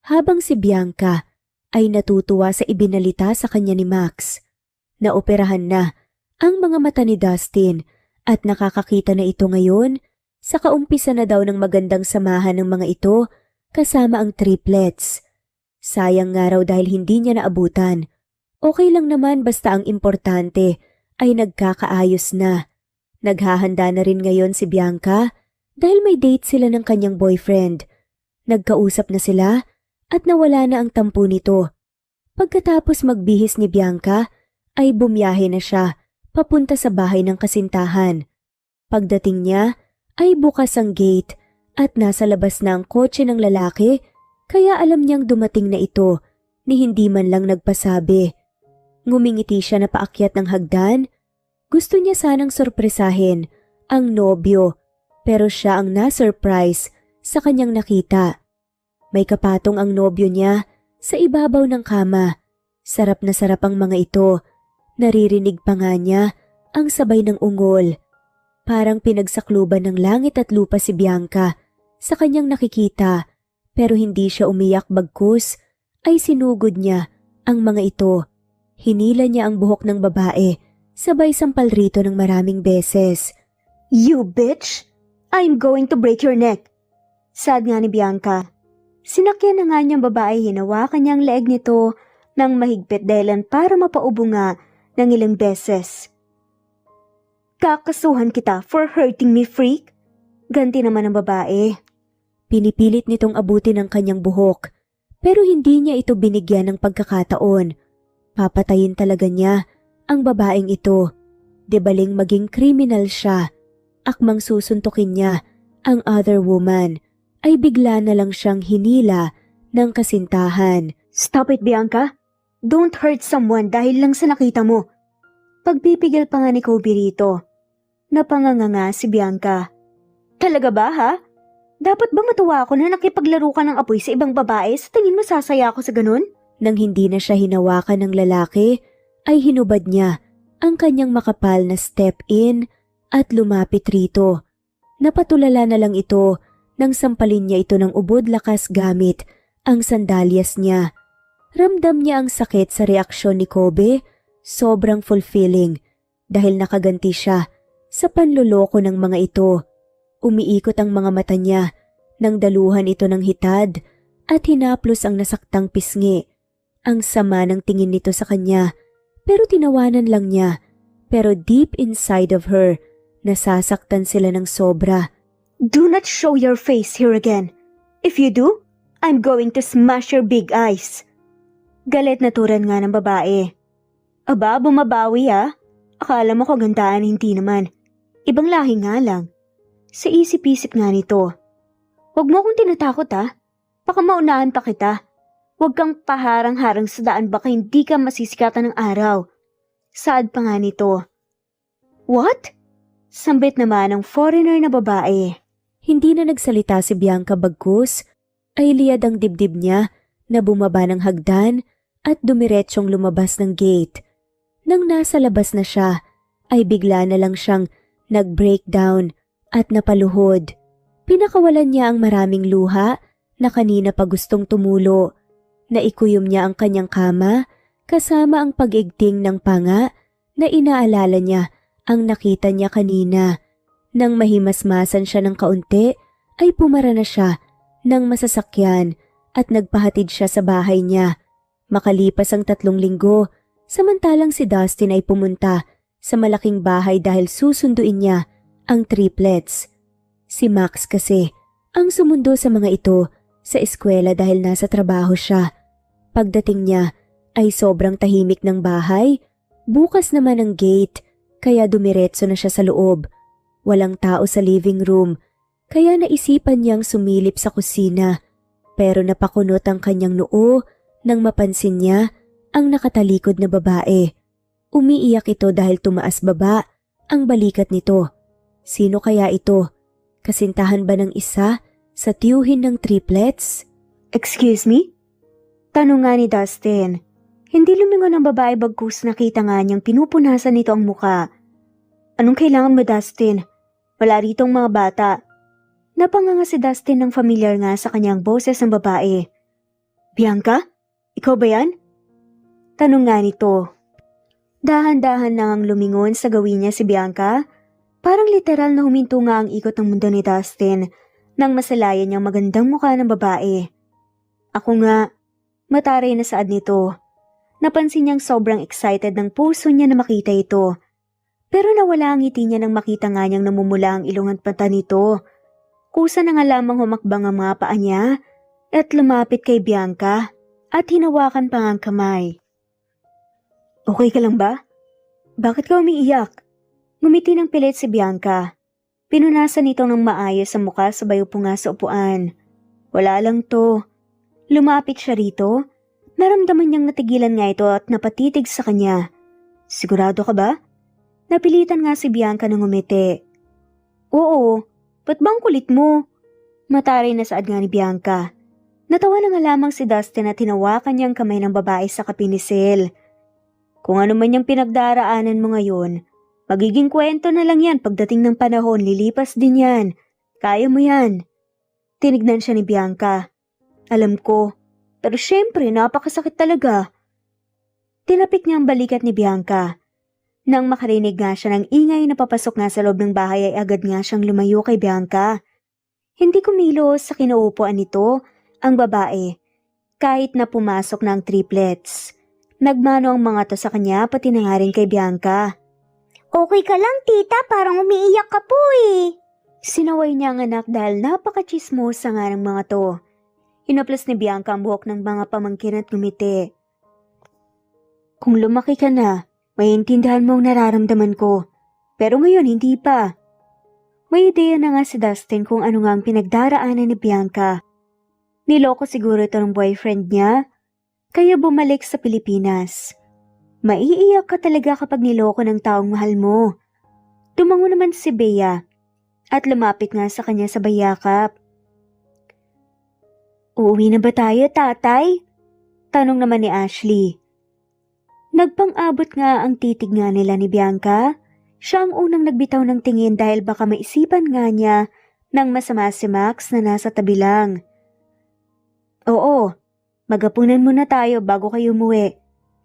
Habang si Bianca ay natutuwa sa ibinalita sa kanya ni Max. Naoperahan na ang mga mata ni Dustin at nakakakita na ito ngayon. Sa kaumpisa na daw ng magandang samahan ng mga ito kasama ang triplets. Sayang nga raw dahil hindi niya naabutan. Okay lang naman basta ang importante ay nagkakaayos na. Naghahanda na rin ngayon si Bianca dahil may date sila ng kanyang boyfriend. Nagkausap na sila at nawala na ang tampo nito. Pagkatapos magbihis ni Bianca ay bumiyahe na siya papunta sa bahay ng kasintahan. Pagdating niya ay bukas ang gate at nasa labas na ang kotse ng lalaki kaya alam niyang dumating na ito ni hindi man lang nagpasabi. Ngumingiti siya na paakyat ng hagdan. Gusto niya sanang sorpresahin ang nobyo pero siya ang na-surprise sa kanyang nakita. May kapatong ang nobyo niya sa ibabaw ng kama. Sarap na sarap ang mga ito. Naririnig pa nga niya ang sabay ng ungol. Parang pinagsakluban ng langit at lupa si Bianca sa kanyang nakikita pero hindi siya umiyak bagkus ay sinugod niya ang mga ito. Hinila niya ang buhok ng babae sabay sampal rito ng maraming beses. You bitch! I'm going to break your neck! Sad nga ni Bianca. Sinakyan na nga niyang babae, hinawakan niya ang leeg nito ng mahigpit dahilan para mapaubo nga ng ilang beses. Kakasuhan kita for hurting me, freak. Ganti naman ang babae. Pinipilit nitong abutin ang kanyang buhok, pero hindi niya ito binigyan ng pagkakataon. Papatayin talaga niya ang babaeng ito. Debaling maging kriminal siya. Akmang susuntukin niya ang other woman. ay bigla na lang siyang hinila ng kasintahan. Stop it, Bianca! Don't hurt someone dahil lang sa nakita mo. Pagpipigil pa nga ni Kobe rito. Napanganganga si Bianca. Talaga ba ha? Dapat ba matuwa ako na nakipaglaro ka ng apoy sa ibang babae? Sa tingin mo sasaya ako sa ganun? Nang hindi na siya hinawakan ng lalaki, ay hinubad niya ang kanyang makapal na step in at lumapit rito. Napatulala na lang ito nang sampalin niya ito ng ubod lakas gamit ang sandalyas niya. Ramdam niya ang sakit sa reaksyon ni Kobe, sobrang fulfilling dahil nakaganti siya sa panluloko ng mga ito. Umiikot ang mga mata niya nang daluhan ito ng hitad at hinaplos ang nasaktang pisngi. Ang sama ng tingin nito sa kanya pero tinawanan lang niya. Pero deep inside of her, nasasaktan sila ng sobra. Do not show your face here again. If you do, I'm going to smash your big eyes. Galit na turan nga ng babae. Aba, bumabawi ah. Akala mo kagandahan, hindi naman. Ibang lahi nga lang. Sa isip-isip nga nito. Huwag mo akong tinatakot ah. Baka maunahan pa kita. Huwag kang paharang-harang sa daan baka hindi ka masisikatan ng araw. Saad pa nga nito. What? Sambit naman ng foreigner na babae. Hindi na nagsalita si Bianca bagkus, ay liyad ang dibdib niya na bumaba ng hagdan at dumiretsyong lumabas ng gate. Nang nasa labas na siya, ay bigla na lang siyang nag-breakdown at napaluhod. Pinakawalan niya ang maraming luha na kanina pa gustong tumulo. Naikuyom niya ang kanyang kama kasama ang pag-igting ng panga na inaalala niya ang nakita niya kanina. Nang mahimasmasan siya ng kaunti, ay pumara na siya ng masasakyan at nagpahatid siya sa bahay niya. Makalipas ang 3 linggo, samantalang si Dustin ay pumunta sa malaking bahay dahil susunduin niya ang triplets. Si Max kasi ang sumundo sa mga ito sa eskwela dahil nasa trabaho siya. Pagdating niya ay sobrang tahimik ng bahay, bukas naman ang gate kaya dumiretso na siya sa loob. Walang tao sa living room kaya naisipan niyang sumilip sa kusina pero napakunot ang kanyang noo nang mapansin niya ang nakatalikod na babae. Umiiyak ito dahil tumaas baba ang balikat nito. Sino kaya ito? Kasintahan ba ng isa sa tiyuhin ng triplets? Excuse me? Tanong nga ni Dustin. Hindi lumingon ang babae bagkus nakita nga niyang pinupunasan nito ang muka. Anong kailangan mo, Dustin? Wala ritong mga bata. Napanganga si Dustin ng familiar nga sa kanyang boses ng babae. Bianca? Ikaw ba yan? Tanong nga nito. Dahan-dahan nang lumingon sa gawin niya si Bianca. Parang literal na huminto nga ang ikot ng mundo ni Dustin nang masalayan niyang magandang mukha ng babae. Ako nga, mataray na saad nito. Napansin niyang sobrang excited ng puso niya na makita ito. Pero nawala ang ngiti niya nang makita nga niyang namumula ang ilong at mata nito. Kusa na nga lamang humakbang ang mga paa niya at lumapit kay Bianca at hinawakan pa ang kamay. Okay ka lang ba? Bakit ka umiiyak? Ngumiti ng pilit si Bianca. Pinunasan nito ng maayos sa mukha sabay upo nga sa upuan. Wala lang to. Lumapit siya rito. Naramdaman niyang natigilan nga ito at napatitig sa kanya. Sigurado ka ba? Napilitan nga si Bianca ng ngumiti. Oo, ba't bang kulit mo? Mataray na saad nga ni Bianca. Natawa na nga lamang si Dustin at hinawakan niyang kamay ng babae sa kapinisil. Kung ano man yung pinagdaraanan mo ngayon, magiging kwento na lang yan pagdating ng panahon, lilipas din yan. Kaya mo yan. Tinignan siya ni Bianca. Alam ko, pero syempre napakasakit talaga. Tinapik niya ang balikat ni Bianca. Nang makarinig nga siya ng ingay na papasok nga sa loob ng bahay ay agad nga siyang lumayo kay Bianca. Hindi kumilos sa kinaupuan nito ang babae kahit na pumasok na ang triplets. Nagmano ang mga to sa kanya pati na nga rin kay Bianca. Okay ka lang, tita, parang umiiyak ka po eh. Sinaway niya ang anak dahil napaka-chismosa nga ng mga to. Hinaplas ni Bianca ang buhok ng mga pamangkin at ngumiti. Kung lumaki ka na, maiintindihan mo ang nararamdaman ko. Pero ngayon hindi pa. May ideya na nga si Dustin kung ano nga ang pinagdaraanan ni Bianca. Niloko siguro ito ng boyfriend niya, kaya bumalik sa Pilipinas. Maiiyak ka talaga kapag niloko ng taong mahal mo. Tumango naman si Bea at lumapit nga sa kanya sa bayakap. Uuwi na ba tayo, tatay? Tanong naman ni Ashley. Nagpang-abot nga ang titig nga nila ni Bianca. Siya ang unang nagbitaw ng tingin dahil baka maisipan nga niya ng masama si Max na nasa tabi lang. Oo, magapunan muna tayo bago kayo umuwi.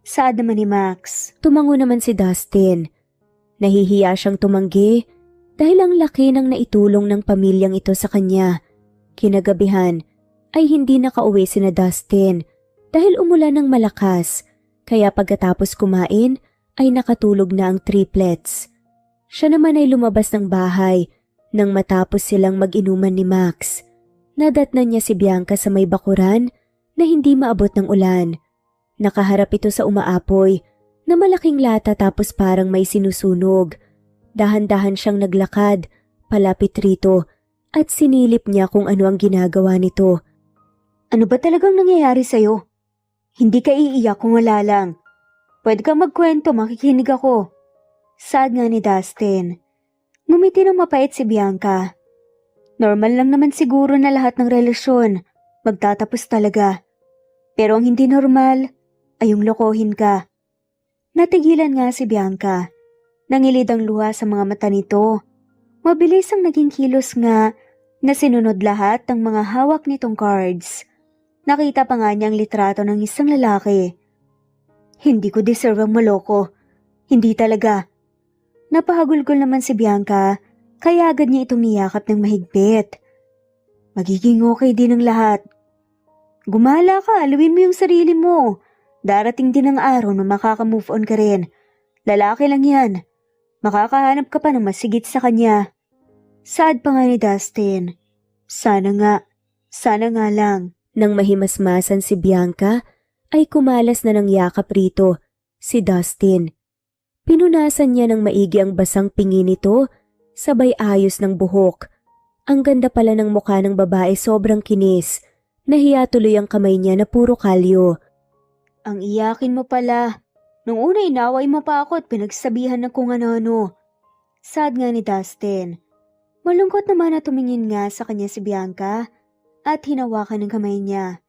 Saad naman ni Max. Tumango naman si Dustin. Nahihiya siyang tumanggi dahil ang laki ng naitulong ng pamilyang ito sa kanya. Kinagabihan ay hindi nakauwi sina Dustin dahil umulan ng malakas, kaya pagkatapos kumain ay nakatulog na ang triplets. Siya naman ay lumabas ng bahay nang matapos silang mag-inuman ni Max. Nadatnan niya si Bianca sa may bakuran na hindi maabot ng ulan. Nakaharap ito sa umaapoy na malaking lata tapos parang may sinusunog. Dahan-dahan siyang naglakad, palapit rito at sinilip niya kung ano ang ginagawa nito. Ano ba talagang nangyayari sa'yo? Hindi ka iiyak kung wala lang. Pwede kang magkwento, makikinig ako. Sad nga ni Dustin. Ngumiti ng mapait si Bianca. Normal lang naman siguro na lahat ng relasyon. Magtatapos talaga. Pero ang hindi normal ay yung lokohin ka. Natigilan nga si Bianca. Nangilid ang luha sa mga mata nito. Mabilis ang naging kilos nga na sinunod lahat ng mga hawak nitong cards. Nakita pa nga niyang litrato ng isang lalaki. Hindi ko deserve ang maloko. Hindi talaga. Napahagulgol naman si Bianca, kaya agad niya itong niyakap ng mahigpit. Magiging okay din ang lahat. Gumala ka, aluin mo yung sarili mo. Darating din ang araw na makaka-move on ka rin. Lalaki lang yan. Makakahanap ka pa ng masigit sa kanya. Saad pa nga ni Dustin. Sana nga lang. Nang mahimasmasan si Bianca, ay kumalas na ng yakap rito, si Dustin. Pinunasan niya ng maigi ang basang pingi nito, sabay ayos ng buhok. Ang ganda pala ng mukha ng babae, sobrang kinis. Nahiya tuloy ang kamay niya na puro kalyo. Ang iyakin mo pala. Nung una inaway mo pa ako at pinagsabihan ng kung ano-ano. Sad nga ni Dustin. Malungkot naman na tumingin nga sa kanya si Bianca at hinawakan ng kamay niya.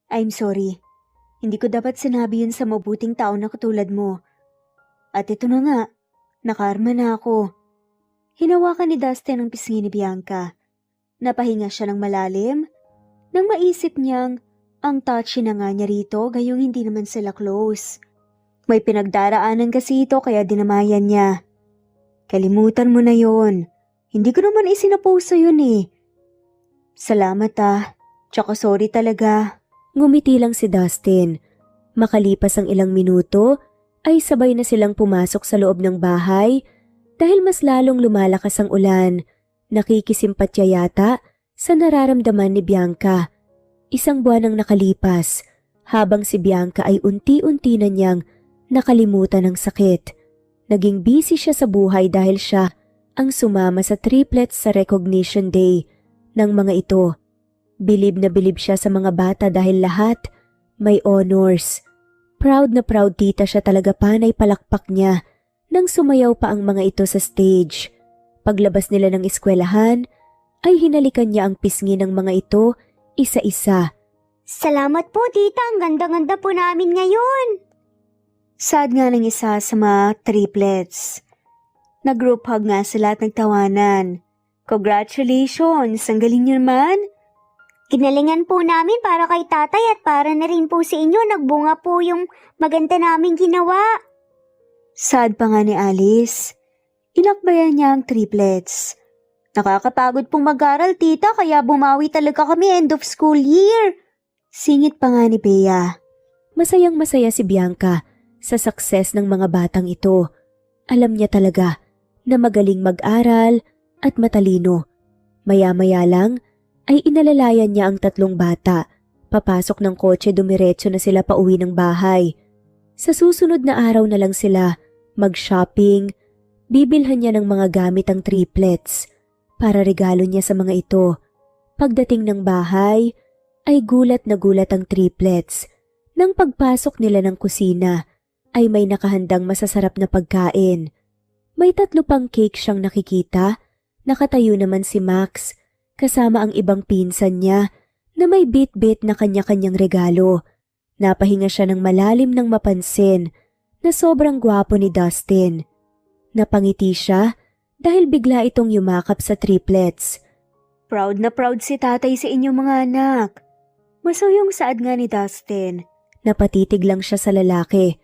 I'm sorry. Hindi ko dapat sinabi yun sa mabuting tao na katulad mo. At ito na nga, nakarma na ako. Hinawakan ni Dustin ang pisngi ni Bianca. Napahinga siya ng malalim nang maisip niyang ang touchy na nga niya rito gayong hindi naman sila close. May pinagdaraanan kasi ito kaya dinamayan niya. Kalimutan mo na yon. Hindi ko naman isinapose sa yun eh. Salamat tsaka sorry talaga. Ngumiti lang si Dustin. Makalipas ang ilang minuto, ay sabay na silang pumasok sa loob ng bahay dahil mas lalong lumalakas ang ulan. Nakikisimpatya yata sa nararamdaman ni Bianca. Isang buwan ang nakalipas habang si Bianca ay unti-unti na niyang nakalimutan ng sakit. Naging busy siya sa buhay dahil siya ang sumama sa triplets sa recognition day ng mga ito. Bilib na bilib siya sa mga bata dahil lahat may honors. Proud na proud tita siya talaga, panay palakpak niya nang sumayaw pa ang mga ito sa stage. Paglabas nila ng eskwelahan, ay hinalikan niya ang pisngi ng mga ito isa-isa. Salamat po, tita. Ang ganda-ganda po namin ngayon. Sad nga ng isa sa mga triplets. Nag-group hug nga sila at nagtawanan. Congratulations! Ang galing niyo naman! Ginalingan po namin para kay tatay at para na rin po sa inyo. Nagbunga po yung maganda naming ginawa. Sad pa nga ni Alice. Inakbayan niya ang triplets. Nakakapagod pong mag-aral, tita, kaya bumawi talaga kami end of school year. Singit pa nga ni Bea. Masayang masaya si Bianca sa success ng mga batang ito. Alam niya talaga na magaling mag-aral at matalino. Maya-maya lang ay inalalayan niya ang tatlong bata. Papasok ng kotse, dumiretso na sila pauwi ng bahay. Sa susunod na araw na lang sila mag-shopping. Bibilhan niya ng mga gamit ang triplets. para regalo niya sa mga ito. Pagdating ng bahay, ay gulat na gulat ang triplets. Nang pagpasok nila ng kusina, ay may nakahandang masasarap na pagkain. May 3 pang cake siyang nakikita. Nakatayo naman si Max, kasama ang ibang pinsan niya na may bit-bit na kanya-kanyang regalo. Napahinga siya ng malalim ng mapansin na sobrang gwapo ni Dustin. Napangiti siya dahil bigla itong yumakap sa triplets. Proud na proud si tatay sa inyong mga anak. Masuyong saad nga ni Dustin. Napatitig lang siya sa lalaki.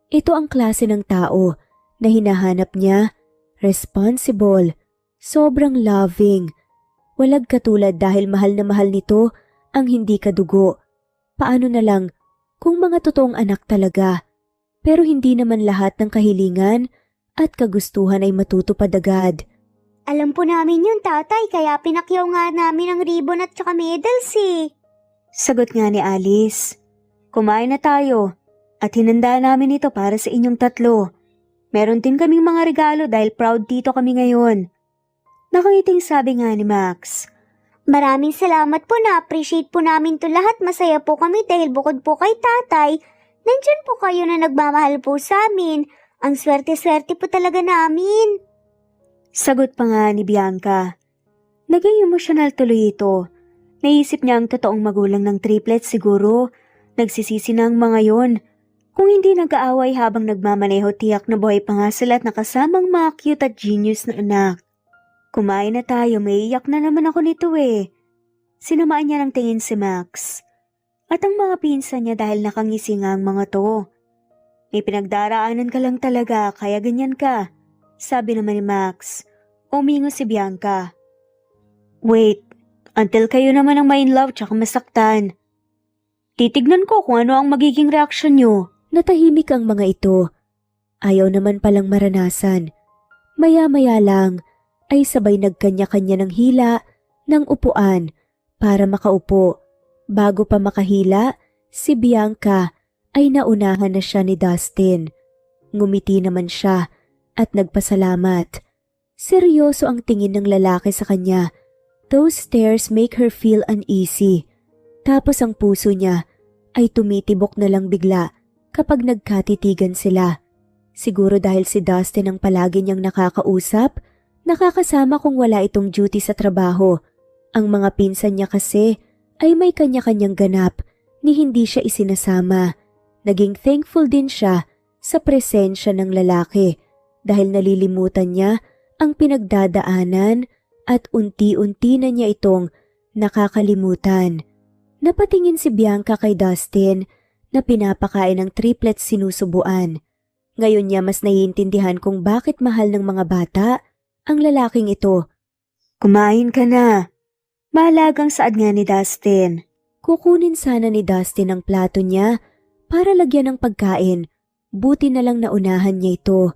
Ito ang klase ng tao na hinahanap niya. Responsible, sobrang loving. Walag katulad dahil mahal na mahal nito ang hindi kadugo. Paano na lang kung mga totoong anak talaga? Pero hindi naman lahat ng kahilingan at kagustuhan ay matutupad agad. Alam po namin yun, tatay, kaya pinakyaw nga namin ang ribbon at saka medals eh. Sagot nga ni Alice. Kumain na tayo at hinanda namin ito para sa inyong 3. Meron din kaming mga regalo dahil proud tito kami ngayon. Nakangiting sabi nga ni Max. Maraming salamat po, na-appreciate po namin to lahat. Masaya po kami dahil bukod po kay tatay, nandyan po kayo na nagmamahal po sa amin. Ang swerte-swerte po talaga namin. Sagot pa nga ni Bianca. Naging emosyonal tuloy ito. Naisip niya ang totoong magulang ng triplets siguro. Nagsisisi na ang mga yon. Kung hindi nag-aaway habang nagmamaneho, tiyak na buhay pa nga sila at nakasamang mga cute at genius na anak. Kumain na tayo, may iyak na naman ako nito eh. Sinamaan niya ng tingin si Max. At ang mga pinsan niya dahil nakangisi nga ang mga to. May pinagdaraanan ka lang talaga, kaya ganyan ka. Sabi naman ni Max. Umingo si Bianca. Wait, until kayo naman ang ma-in love tsaka masaktan. Titignan ko kung ano ang magiging reaksyon niyo. Natahimik ang mga ito. Ayaw naman palang maranasan. Maya-maya lang ay sabay nagkanya-kanya ng hila ng upuan para makaupo. Bago pa makahila, si Bianca ay naunahan na siya ni Dustin. Ngumiti naman siya at nagpasalamat. Seryoso ang tingin ng lalaki sa kanya. Those stares make her feel uneasy. Tapos ang puso niya ay tumitibok na lang bigla kapag nagkatitigan sila. Siguro dahil si Dustin ang palagi niyang nakakausap, nakakasama kung wala itong duty sa trabaho. Ang mga pinsan niya kasi ay may kanya-kanyang ganap ni hindi siya isinasama. Naging thankful din siya sa presensya ng lalaki dahil nalilimutan niya ang pinagdadaanan at unti-unti na niya itong nakakalimutan. Napatingin si Bianca kay Dustin na pinapakain ng triplets sinusubuan. Ngayon niya mas naiintindihan kung bakit mahal ng mga bata ang lalaking ito. Kumain ka na. Mahalagang saad nga ni Dustin. Kukunin sana ni Dustin ang plato niya para lagyan ng pagkain. Buti na lang naunahan niya ito.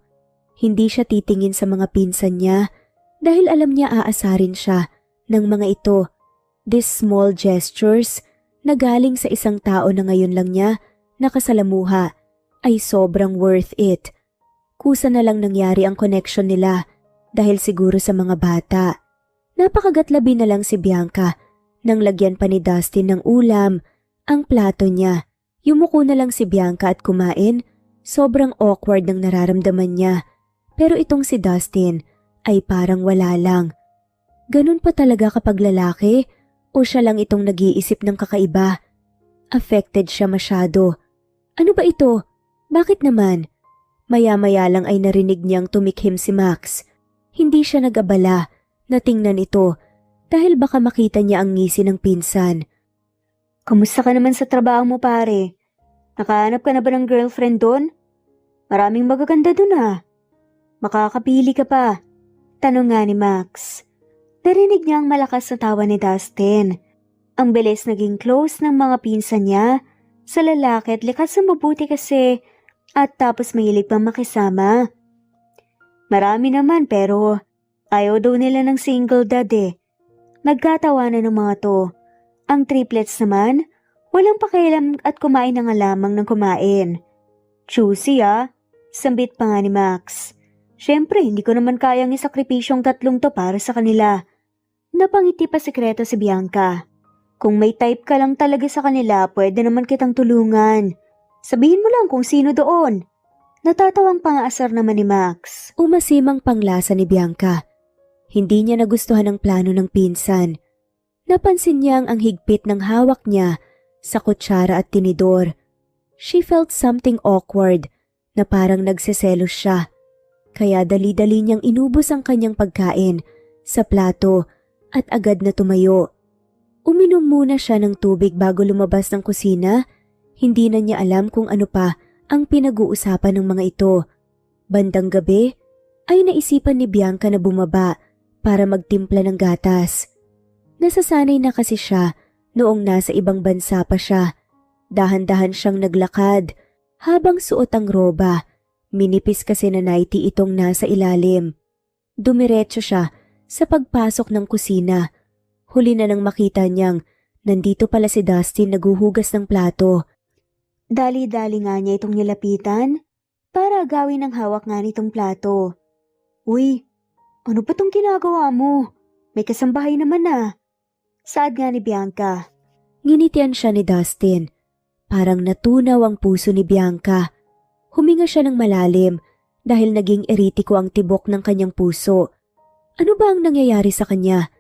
Hindi siya titingin sa mga pinsan niya dahil alam niya aasarin siya ng mga ito. These small gestures na galing sa isang tao na ngayon lang niya nakasalamuha ay sobrang worth it. Kusa na lang nangyari ang connection nila dahil siguro sa mga bata. Napakagatlabi na lang si Bianca nang lagyan pa ni Dustin ng ulam ang plato niya. Yumuko na lang si Bianca at kumain. Sobrang awkward ng nararamdaman niya. Pero itong si Dustin ay parang wala lang. Ganun pa talaga kapag lalaki o siya lang itong nag-iisip ng kakaiba. Affected siya masyado. Ano ba ito? Bakit naman? Maya-maya lang ay narinig niyang tumikhim si Max. Hindi siya nag-abala na tingnan ito dahil baka makita niya ang ngisi ng pinsan. Kamusta ka naman sa trabaho mo pare? Nakahanap ka na ba ng girlfriend doon? Maraming magaganda doon ah. Makakapili ka pa. Tanong nga ni Max. Narinig niya ang malakas na tawa ni Dustin. Ang bilis naging close ng mga pinsan niya sa lalaki at likas na mabuti kasi at tapos mahilig pang makisama. Marami naman pero ayaw daw nila ng single dad eh. Nagkatawanan ng mga to. Ang triplets naman, walang pakialam at kumain na nga lamang ng kumain. Choosy ah, sambit pa nga ni Max. Siyempre, hindi ko naman kayang isakripisyong 3 to para sa kanila. Napangiti pa sekreto si Bianca. Kung may type ka lang talaga sa kanila, pwede naman kitang tulungan. Sabihin mo lang kung sino doon. Natatawang pangaasar naman ni Max. Umasimang panglasa ni Bianca. Hindi niya nagustuhan ang plano ng pinsan. Napansin niyang ang higpit ng hawak niya sa kutsara at tinidor. She felt something awkward na parang nagseselos siya. Kaya dali-dali niyang inubos ang kanyang pagkain sa plato at agad na tumayo. Uminom muna siya ng tubig bago lumabas ng kusina. Hindi na niya alam kung ano pa ang pinag-uusapan ng mga ito. Bandang gabi ay naisipan ni Bianca na bumaba para magtimpla ng gatas. Nasasanay na kasi siya noong nasa ibang bansa pa siya. Dahan-dahan siyang naglakad habang suot ang roba. Minipis kasi na nightie itong nasa ilalim. Dumiretso siya sa pagpasok ng kusina. Huli na nang makita niyang nandito pala si Dustin naguhugas ng plato. Dali-dali nga niya itong nilapitan para gawin ang hawak nga nitong plato. Uy, ano ba tong ginagawa mo? May kasambahay naman ah. Saad nga ni Bianca. Nginitian siya ni Dustin. Parang natunaw ang puso ni Bianca. Huminga siya ng malalim dahil naging eritiko ang tibok ng kanyang puso. Ano ba ang nangyayari sa kanya?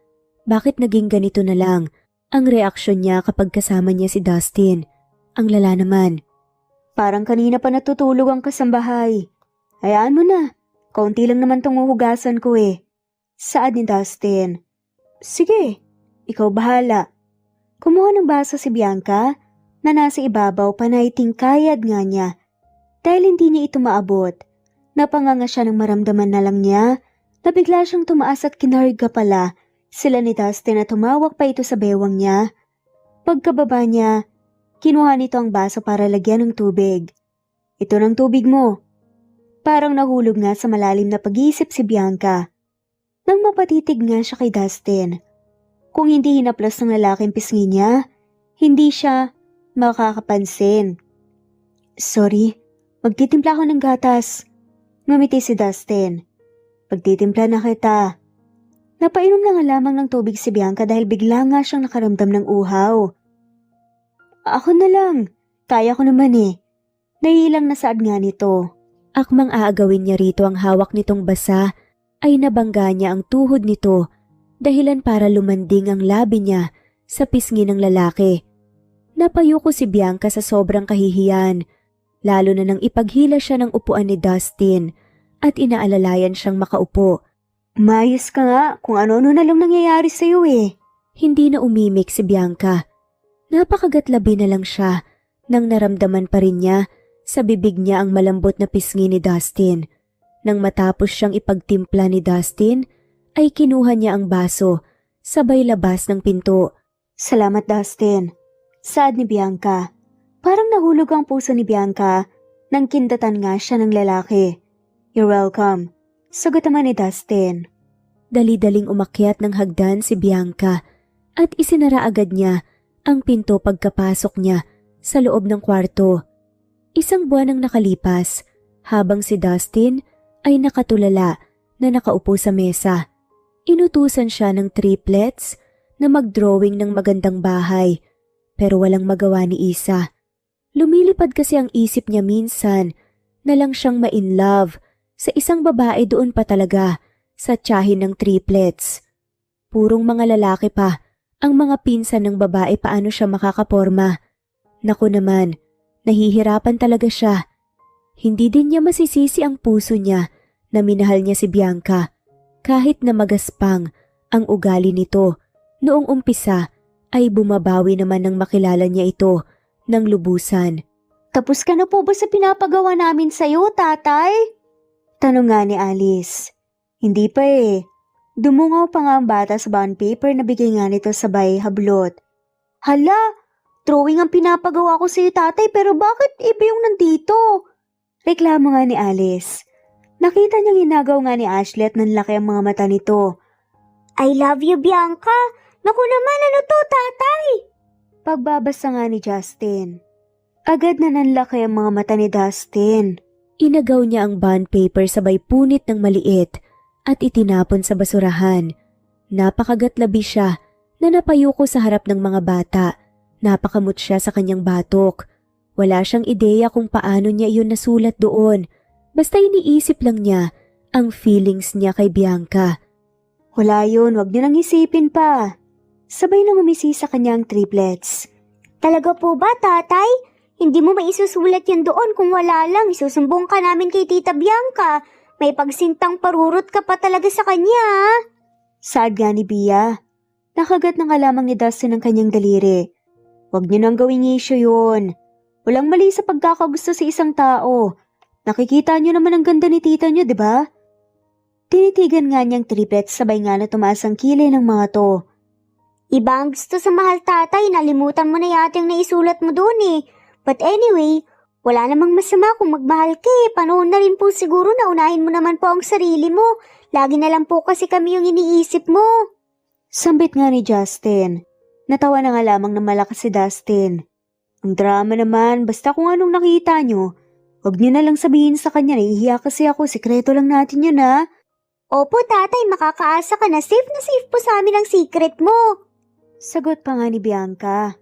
Bakit naging ganito na lang ang reaksyon niya kapag kasama niya si Dustin? Ang lala naman. Parang kanina pa natutulog ang kasambahay. Hayaan mo na. Kaunti lang naman tong uhugasan ko eh. Saad ni Dustin. Sige, ikaw bahala. Kumuha ng baso si Bianca na nasa ibabaw panaiting kayad nga niya. Dahil hindi niya ito maabot. Napanganga siya ng maramdaman na lang niya na bigla siyang tumaas at kinarga pala sila ni Dustin at tumawak pa ito sa bewang niya. Pagkababa niya, kinuha nito ang baso para lagyan ng tubig. Ito ng tubig mo. Parang nahulog nga sa malalim na pag-iisip si Bianca. Nang mapatitig nga siya kay Dustin. Kung hindi hinaplas ng lalaking pisngi niya, hindi siya makakapansin. Sorry, magtitimpla ako ng gatas. Ngumiti si Dustin. Pagtitimpla na kita. Napainom na nga lamang ng tubig si Bianca dahil bigla nga siyang nakaramdam ng uhaw. Ako na lang. Kaya ko naman eh. Naiilang na saad nga nito. Akmang aagawin niya rito ang hawak nitong basa ay nabangga niya ang tuhod nito dahilan para lumanding ang labi niya sa pisngi ng lalaki. Napayuko si Bianca sa sobrang kahihiyan, lalo na nang ipaghila siya ng upuan ni Dustin at inaalalayan siyang makaupo. Mayos ka nga kung ano-ano na lang nangyayari sa'yo eh. Hindi na umimik si Bianca. Napakagatlabi na lang siya nang naramdaman pa rin niya sa bibig niya ang malambot na pisngi ni Dustin. Nang matapos siyang ipagtimpla ni Dustin, ay kinuha niya ang baso, sabay labas ng pinto. Salamat Dustin. Saad ni Bianca. Parang nahulog ang puso ni Bianca nang kindatan nga siya ng lalaki. You're welcome. Sagot naman ni Dustin. Dali-daling umakyat ng hagdan si Bianca at isinara agad niya ang pinto pagkapasok niya sa loob ng kwarto. Isang buwan ang nakalipas habang si Dustin ay nakatulala na nakaupo sa mesa. Inutusan siya ng triplets na mag-drawing ng magandang bahay pero walang magawa ni Isa. Lumilipad kasi ang isip niya minsan na lang siyang ma-in love sa isang babae doon pa talaga sa tiyahin ng triplets. Purong mga lalaki pa ang mga pinsan ng babae paano siya makakaporma. Naku naman, nahihirapan talaga siya. Hindi din niya masisisi ang puso niya na minahal niya si Bianca kahit na magaspang ang ugali nito. Noong umpisa ay bumabawi naman nang makilala niya ito ng lubusan. Tapos ka na po ba sa pinapagawa namin sa'yo, tatay? Tanong nga ni Alice. Hindi pa eh. Dumungaw pa nga ang bata sa bond paper na bigay nga nito sabay hablot. Hala, drawing ang pinapagawa ko sa'yo tatay pero bakit iba yung nandito? Reklamo nga ni Alice. Nakita niyang inagaw nga ni Ashley at nanlaki ang mga mata nito. I love you Bianca. Naku naman ano to tatay? Pagbabasa nga ni Justin. Agad na nanlaki ang mga mata ni Dustin. Inagaw niya ang bond paper sabay punit ng maliit at itinapon sa basurahan. Napakagatlabi siya na napayuko sa harap ng mga bata. Napakamot siya sa kanyang batok. Wala siyang ideya kung paano niya iyon nasulat doon. Basta iniisip lang niya ang feelings niya kay Bianca. Wala yun, wag niyo nang isipin pa. Sabay nang umisi sa kanyang triplets. Talaga po ba, tatay? Hindi mo maisusulat yan doon kung wala lang. Isusumbong ka namin kay Tita Bianca. May pagsintang parurot ka pa talaga sa kanya. Saad nga ni Bia. Nakagat na nga lamang ni Dustin ang kanyang daliri. Huwag niyo nang gawing issue yun. Walang mali sa pagkakagusto sa isang tao. Nakikita niyo naman ang ganda ni tita niyo, di ba? Tinitigan nga niyang triplets sabay nga na tumaas ang kilay ng mga to. Iba ang gusto sa mahal, tatay. Nalimutan mo na yata yung naisulat mo doon eh. But anyway, wala namang masama kung magmahal ka eh. Panahon na rin po siguro na unahin mo naman po ang sarili mo. Lagi na lang po kasi kami yung iniisip mo. Sambit nga ni Justin. Natawa na nga lamang na malakas si Dustin. Ang drama naman, basta kung anong nakita nyo. Huwag nyo na lang sabihin sa kanya, nahihiya kasi ako, sikreto lang natin yun ha. Opo tatay, makakaasa ka na safe po sa amin ang secret mo. Sagot pa nga ni Bianca.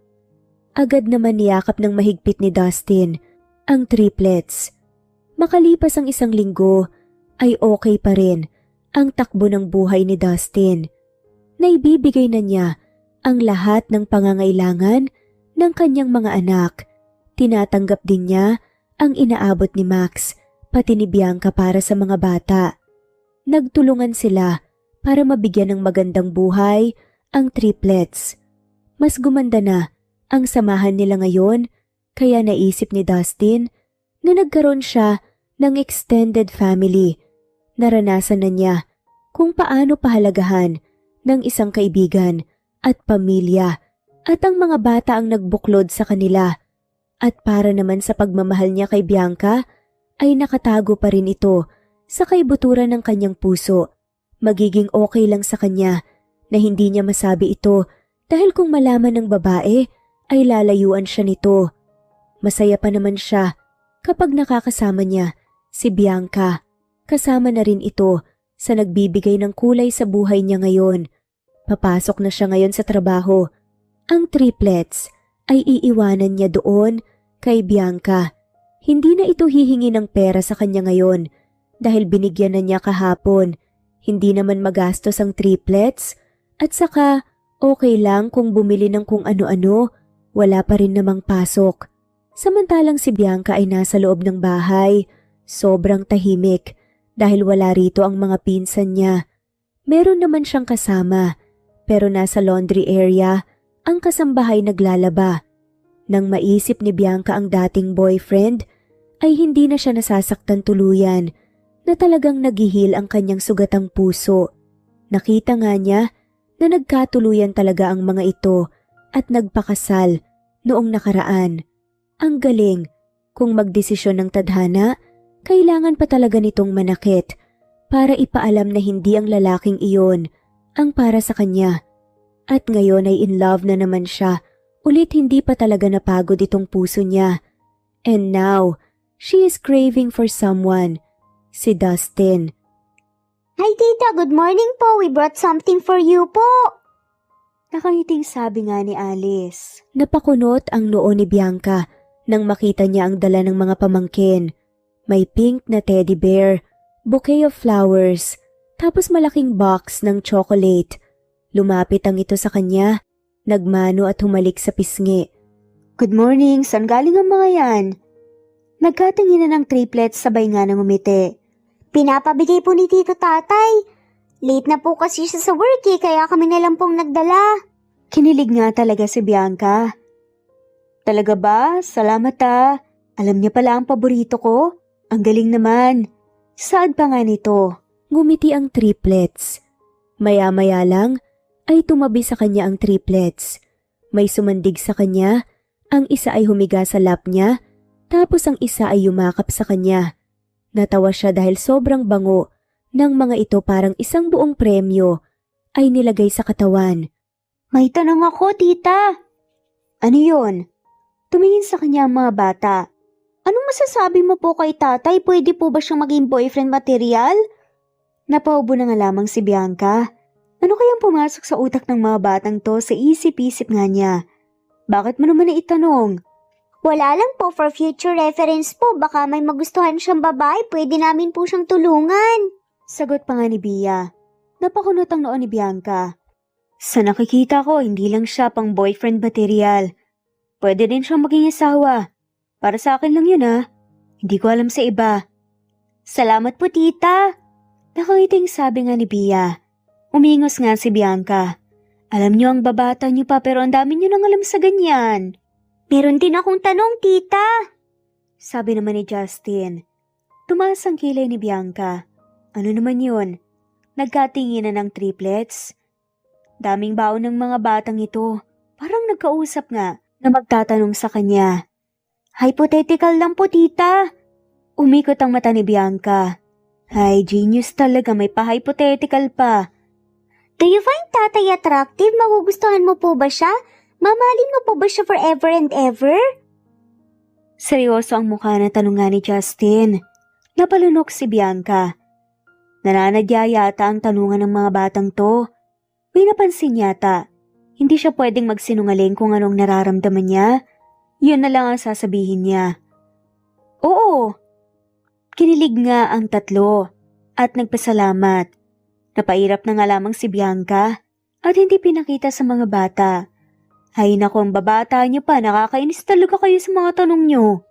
Agad naman niyakap ng mahigpit ni Dustin ang triplets. Makalipas ang isang linggo ay okay pa rin ang takbo ng buhay ni Dustin. Naibibigay na niya ang lahat ng pangangailangan ng kanyang mga anak. Tinatanggap din niya ang inaabot ni Max pati ni Bianca para sa mga bata. Nagtulungan sila para mabigyan ng magandang buhay ang triplets. Mas gumanda na ang samahan nila ngayon kaya naisip ni Dustin na nagkaroon siya ng extended family. Naranasan na niya kung paano pahalagahan ng isang kaibigan at pamilya at ang mga bata ang nagbuklod sa kanila. At para naman sa pagmamahal niya kay Bianca ay nakatago pa rin ito sa kaibuturan ng kanyang puso. Magiging okay lang sa kanya na hindi niya masabi ito dahil kung malaman ng babae ay lalayuan siya nito. Masaya pa naman siya kapag nakakasama niya si Bianca. Kasama na rin ito sa nagbibigay ng kulay sa buhay niya ngayon. Papasok na siya ngayon sa trabaho. Ang triplets ay iiwanan niya doon kay Bianca. Hindi na ito hihingi ng pera sa kanya ngayon dahil binigyan na niya kahapon. Hindi naman magastos ang triplets at saka okay lang kung bumili ng kung ano-ano, wala pa rin namang pasok. Samantalang si Bianca ay nasa loob ng bahay, sobrang tahimik dahil wala rito ang mga pinsan niya. Meron naman siyang kasama pero nasa laundry area ang kasambahay naglalaba. Nang maisip ni Bianca ang dating boyfriend, ay hindi na siya nasasaktan tuluyan na talagang naghihil ang kanyang sugatang puso. Nakita nga niya na nagkatuluyan talaga ang mga ito at nagpakasal noong nakaraan. Ang galing, kung magdesisyon ng tadhana, kailangan pa talaga nitong manakit para ipaalam na hindi ang lalaking iyon ang para sa kanya. At ngayon ay in love na naman siya, ulit hindi pa talaga napagod itong puso niya. And now, she is craving for someone, si Dustin. Hi tita, good morning po. We brought something for you po. Nakangiting sabi nga ni Alice. Napakunot ang noo ni Bianca nang makita niya ang dala ng mga pamangkin. May pink na teddy bear, bouquet of flowers, tapos malaking box ng chocolate. Lumapit ang ito sa kanya, nagmano at humalik sa pisngi. Good morning, saan galing ang mga yan? Nagkatinginan ng triplets sabay nga nang umiti. Pinapabigay po ni Tito Tatay. Late na po kasi siya sa work eh, kaya kami na lang pong nagdala. Kinilig nga talaga si Bianca. Talaga ba? Salamat ah. Alam niya pala ang paborito ko. Ang galing naman. Saad pa nga nito? Ngumiti ang triplets. Maya-maya lang ay tumabi sa kanya ang triplets. May sumandig sa kanya, ang isa ay humiga sa lap niya, tapos ang isa ay yumakap sa kanya. Natawa siya dahil sobrang bango ng mga ito, parang isang buong premyo ay nilagay sa katawan. May tanong ako, tita. Ano yun? Tumingin sa kanya ang mga bata. Anong masasabi mo po kay tatay? Pwede po ba siyang maging boyfriend material? Napaubo na nga lamang si Bianca. Ano kayang pumasok sa utak ng mga batang to sa isip-isip nga niya? Bakit mo naman naitanong? Wala lang po, for future reference po. Baka may magustuhan siyang babae, pwede namin po siyang tulungan. Sagot pa nga ni Bia. Napakunot ang noon ni Bianca. Sa nakikita ko, hindi lang siya pang boyfriend material. Pwede din siyang maging asawa. Para sa akin lang yun Hindi ko alam sa iba. Salamat po, tita. Nakangiting sabi nga ni Bia. Umingos nga si Bianca. Alam niyo ang babata niyo pa pero ang dami niyo nang alam sa ganyan. Meron din akong tanong, tita. Sabi naman ni Justin. Tumaas ang kilay ni Bianca. Ano naman yun? Nagkatinginan ng triplets? Daming baon ng mga batang ito. Parang nagkausap nga na magtatanong sa kanya. Hypothetical lang po, tita. Umikot ang mata ni Bianca. Ay, genius talaga, may pa-hypothetical pa. Do you find tatay attractive? Magugustuhan mo po ba siya? Mamahalin mo po ba siya forever and ever? Seryoso ang mukha na tanong nga ni Justin. Napalunok si Bianca. Nananadya yata ang tanungan ng mga batang to. May napansin yata. Hindi siya pwedeng magsinungaling kung anong nararamdaman niya. Yun na lang ang sasabihin niya. Oo. Kinilig nga ang tatlo at nagpasalamat. Napairap na nga lamang si Bianca at hindi pinakita sa mga bata. Ay naku, ang babata niyo pa, nakakainis talaga kayo sa mga tanong niyo.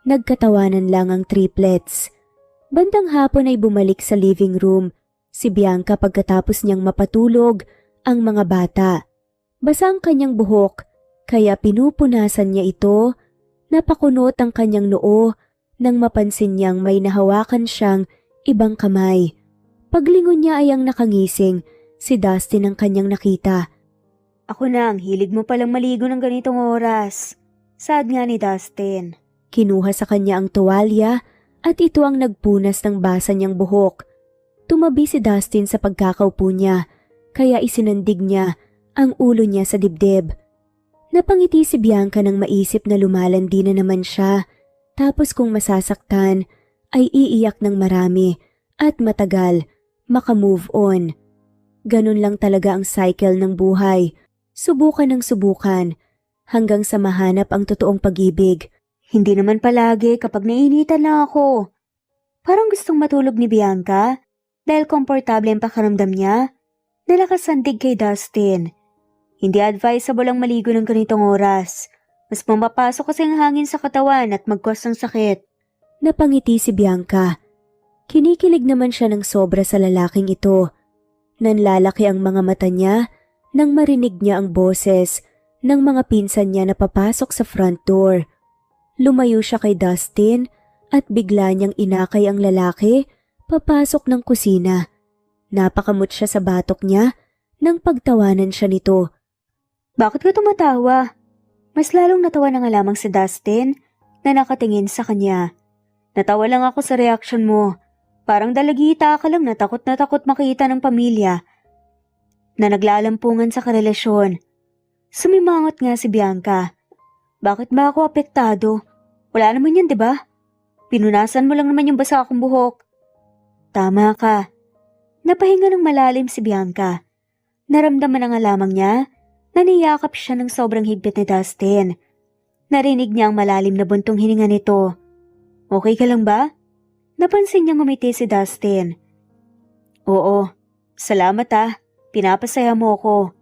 Nagkatawanan lang ang triplets. Bandang hapon ay bumalik sa living room si Bianca pagkatapos niyang mapatulog ang mga bata. Basa ang kanyang buhok kaya pinupunasan niya ito. Napakunot ang kanyang noo nang mapansin niyang may nahawakan siyang ibang kamay. Paglingon niya ay ang nakangising si Dustin ang kanyang nakita. Ako na, ang hilig mo palang maligo ng ganitong oras. Sad nga ni Dustin. Kinuha sa kanya ang tuwalya at ito ang nagpunas ng basa niyang buhok. Tumabi si Dustin sa pagkakaupo niya kaya isinandig niya ang ulo niya sa dibdib. Napangiti si Bianca nang maisip na lumalandi na naman siya. Tapos kung masasaktan ay iiyak ng marami at matagal makamove on. Ganun lang talaga ang cycle ng buhay. Subukan ng subukan hanggang sa mahanap ang totoong pag-ibig. Hindi naman palagi kapag nainitan na ako. Parang gustong matulog ni Bianca dahil komportable ang pakiramdam niya. Nalakasandig kay Dustin. Hindi advisable ang maligo ng ganitong oras. Mas pumapasok kasi ang hangin sa katawan at mag-cause ng sakit. Napangiti si Bianca. Kinikilig naman siya ng sobra sa lalaking ito. Nanlalaki ang mga mata niya nang marinig niya ang boses ng mga pinsan niya na papasok sa front door. Lumayo siya kay Dustin at bigla niyang inakay ang lalaki papasok ng kusina. Napakamot siya sa batok niya nang pagtawanan siya nito. Bakit ka tumatawa? Mas lalong natawa na nga lamang si Dustin na nakatingin sa kanya. Natawa lang ako sa reaksyon mo. Parang dalagita ka lang na takot makita ng pamilya na naglalampungan sa karelasyon. Sumimangot nga si Bianca. Bakit ba ako apektado? Wala naman yan, di ba? Pinunasan mo lang naman yung basa akong buhok. Tama ka. Napahinga ng malalim si Bianca. Naramdaman na nga lamang niya na niyakap siya ng sobrang higpit ni Dustin. Narinig niya ang malalim na buntong hininga nito. Okay ka lang ba? Napansin niyang ngumiti si Dustin. Oo, salamat pinapasaya mo ako.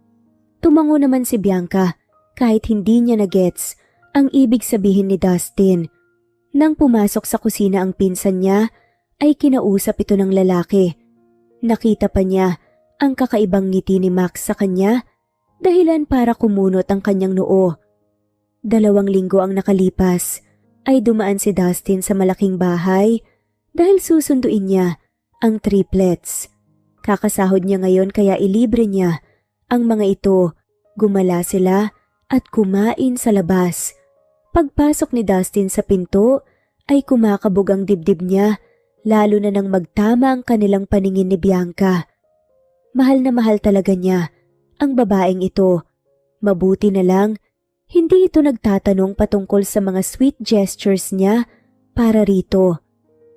Tumango naman si Bianca kahit hindi niya na-gets ang ibig sabihin ni Dustin. Nang pumasok sa kusina ang pinsan niya ay kinausap ito ng lalaki. Nakita pa niya ang kakaibang ngiti ni Max sa kanya dahilan para kumunot ang kanyang noo. 2 linggo ang nakalipas ay dumaan si Dustin sa malaking bahay dahil susunduin niya ang triplets. Kakasahod niya ngayon kaya ilibre niya ang mga ito. Gumala sila at kumain sa labas. Pagpasok ni Dustin sa pinto ay kumakabog ang dibdib niya lalo na nang magtama ang kanilang paningin ni Bianca. Mahal na mahal talaga niya ang babaeng ito. Mabuti na lang hindi ito nagtatanong patungkol sa mga sweet gestures niya para rito.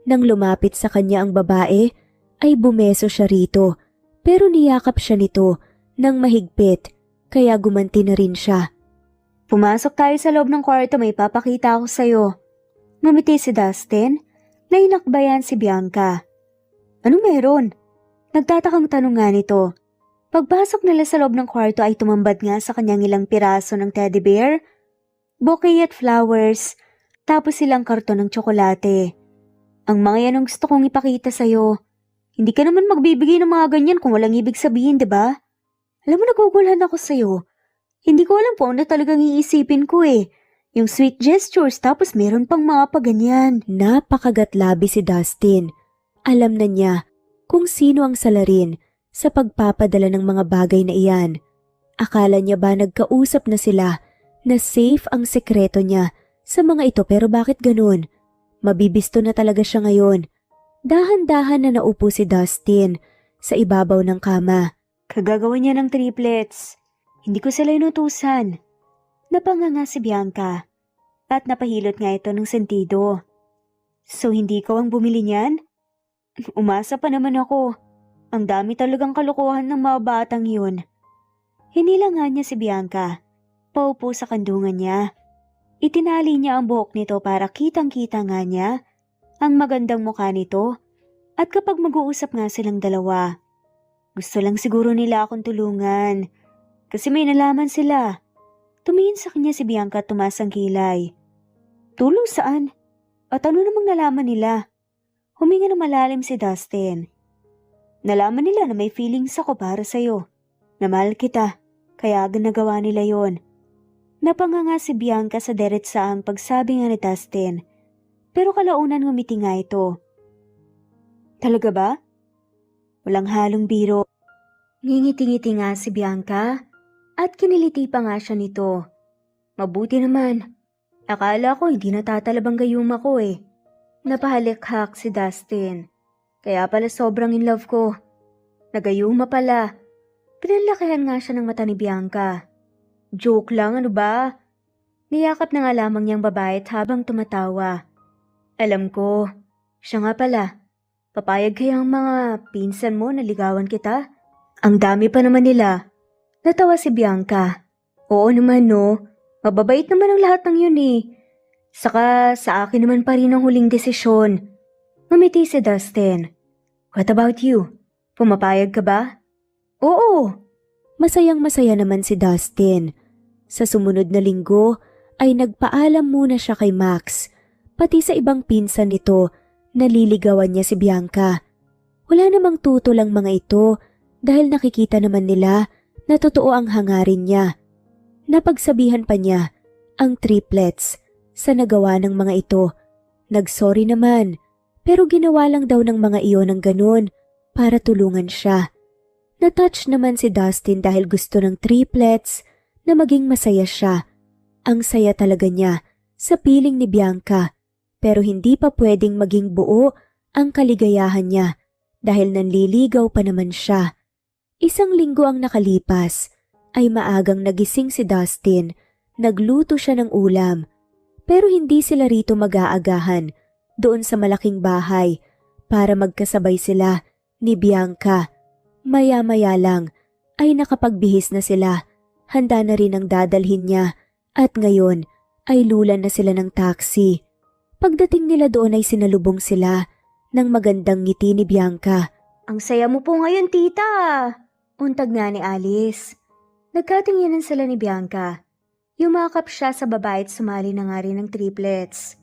Nang lumapit sa kanya ang babae, ay bumeso siya rito pero niyakap siya nito ng mahigpit kaya gumanti na rin siya. Pumasok tayo sa loob ng kwarto, may papakita ako sa'yo. Ngumiti si Dustin, nainakbayan si Bianca. Ano meron? Nagtatakang tanong nga nito. Pagpasok nila sa loob ng kwarto ay tumambad nga sa kanyang ilang piraso ng teddy bear, bouquet at flowers, tapos ilang karton ng tsokolate. Ang mga yan ang gusto kong ipakita sa'yo. Hindi ka naman magbibigay ng mga ganyan kung walang ibig sabihin, di ba? Alam mo, nagugulhan ako sa'yo. Hindi ko alam po ano talagang iisipin ko eh. Yung sweet gestures tapos meron pang mga paganyan. Napakagatlabi si Dustin. Alam na niya kung sino ang salarin sa pagpapadala ng mga bagay na iyan. Akala niya ba nagkausap na sila na safe ang sekreto niya sa mga ito pero bakit ganun? Mabibisto na talaga siya ngayon. Dahan-dahan na naupo si Dustin sa ibabaw ng kama. Kagagawa niya ng triplets. Hindi ko sila inutusan. Napanganga si Bianca at napahilot nga ito ng sentido. So hindi ikaw ang bumili niyan? Umasa pa naman ako. Ang dami talagang kalokohan ng mga batang yun. Hinila nga niya si Bianca. Paupo sa kandungan niya. Itinali niya ang buhok nito para kitang-kita nga niya ang magandang mukha nito. At kapag mag-uusap nga silang dalawa, gusto lang siguro nila akong tulungan. Kasi may nalaman sila. Tumingin sa kanya si Bianca at tumaas ang kilay. Tulong saan? At ano namang nalaman nila? Huminga ng malalim si Dustin. Nalaman nila na may feelings ako para sa'yo. Na mahal kita, kaya ginagawa nila yon. Napanganga si Bianca sa diretsahang pagsabi nga ni Dustin. Pero kalaunan ngumiti nga ito. Talaga ba? Walang halong biro. Ngingiti-ngiti nga si Bianca. At kiniliti pa nga siya nito. Mabuti naman. Akala ko hindi natatalabang gayuma ko eh. Napahalikhak si Dustin. Kaya pala sobrang in love ko. Nagayuma pala. Pinanlakihan nga siya ng mata ni Bianca. Joke lang, ano ba? Niyakap na nga lamang niyang babae habang tumatawa. Alam ko. Siya nga pala. Papayag kaya ang mga pinsan mo na ligawan kita? Ang dami pa naman nila. Natawa si Bianca. Oo naman no, mababait naman ang lahat ng yun eh. Saka sa akin naman pa rin ang huling desisyon. Ngumiti si Dustin. What about you? Pumapayag ka ba? Oo. Masayang-masaya naman si Dustin. Sa sumunod na linggo ay nagpaalam muna siya kay Max. Pati sa ibang pinsan nito, naliligawan niya si Bianca. Wala namang tutol ang mga ito dahil nakikita naman nila na totoo ang hangarin niya. Napagsabihan pa niya ang triplets sa nagawa ng mga ito. Nagsorry naman, pero ginawa lang daw ng mga iyon ng ganun para tulungan siya. Natouch naman si Dustin dahil gusto ng triplets na maging masaya siya. Ang saya talaga niya sa piling ni Bianca, pero hindi pa pwedeng maging buo ang kaligayahan niya dahil nanliligaw pa naman siya. Isang linggo ang nakalipas, ay maagang nagising si Dustin, nagluto siya ng ulam. Pero hindi sila rito mag-aagahan doon sa malaking bahay para magkasabay sila ni Bianca. Maya-maya lang ay nakapagbihis na sila, handa na rin ang dadalhin niya at ngayon ay lulan na sila ng taxi. Pagdating nila doon ay sinalubong sila ng magandang ngiti ni Bianca. Ang saya mo po ngayon, tita! Untag nga ni Alice. Nagkatinginan sila ni Bianca. Yumakap siya sa babae at sumali na nga rin ng triplets.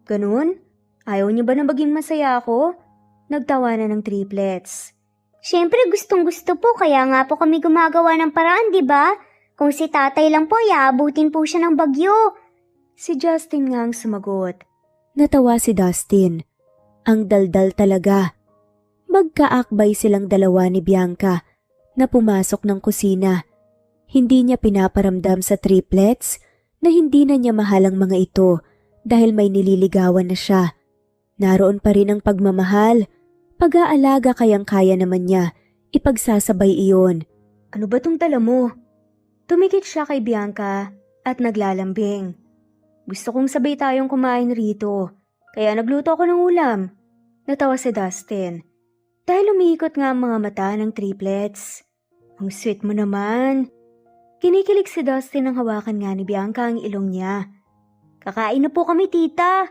Ganun? Ayaw niyo ba na maging masaya ako? Nagtawanan ng triplets. Siyempre gustong-gusto po kaya nga po kami gumagawa ng paraan, di ba? Kung si tatay lang po, iaabutin po siya ng bagyo. Si Justin nga ang sumagot. Natawa si Dustin. Ang daldal talaga. Magkaakbay silang dalawa ni Bianca na pumasok ng kusina. Hindi niya pinaparamdam sa triplets na hindi na niya mahal ang mga ito dahil may nililigawan na siya. Naroon pa rin ang pagmamahal. Pag-aalaga kayang-kaya naman niya, ipagsasabay iyon. Ano ba tong dala mo? Tumikit siya kay Bianca at naglalambing. Gusto kong sabay tayong kumain rito, kaya nagluto ako ng ulam. Natawa si Dustin. Dahil umiikot nga ang mga mata ng triplets. Ang sweet mo naman. Kinikilig si Dustin nang hawakan nga ni Bianca ang ilong niya. Kakain na po kami, tita.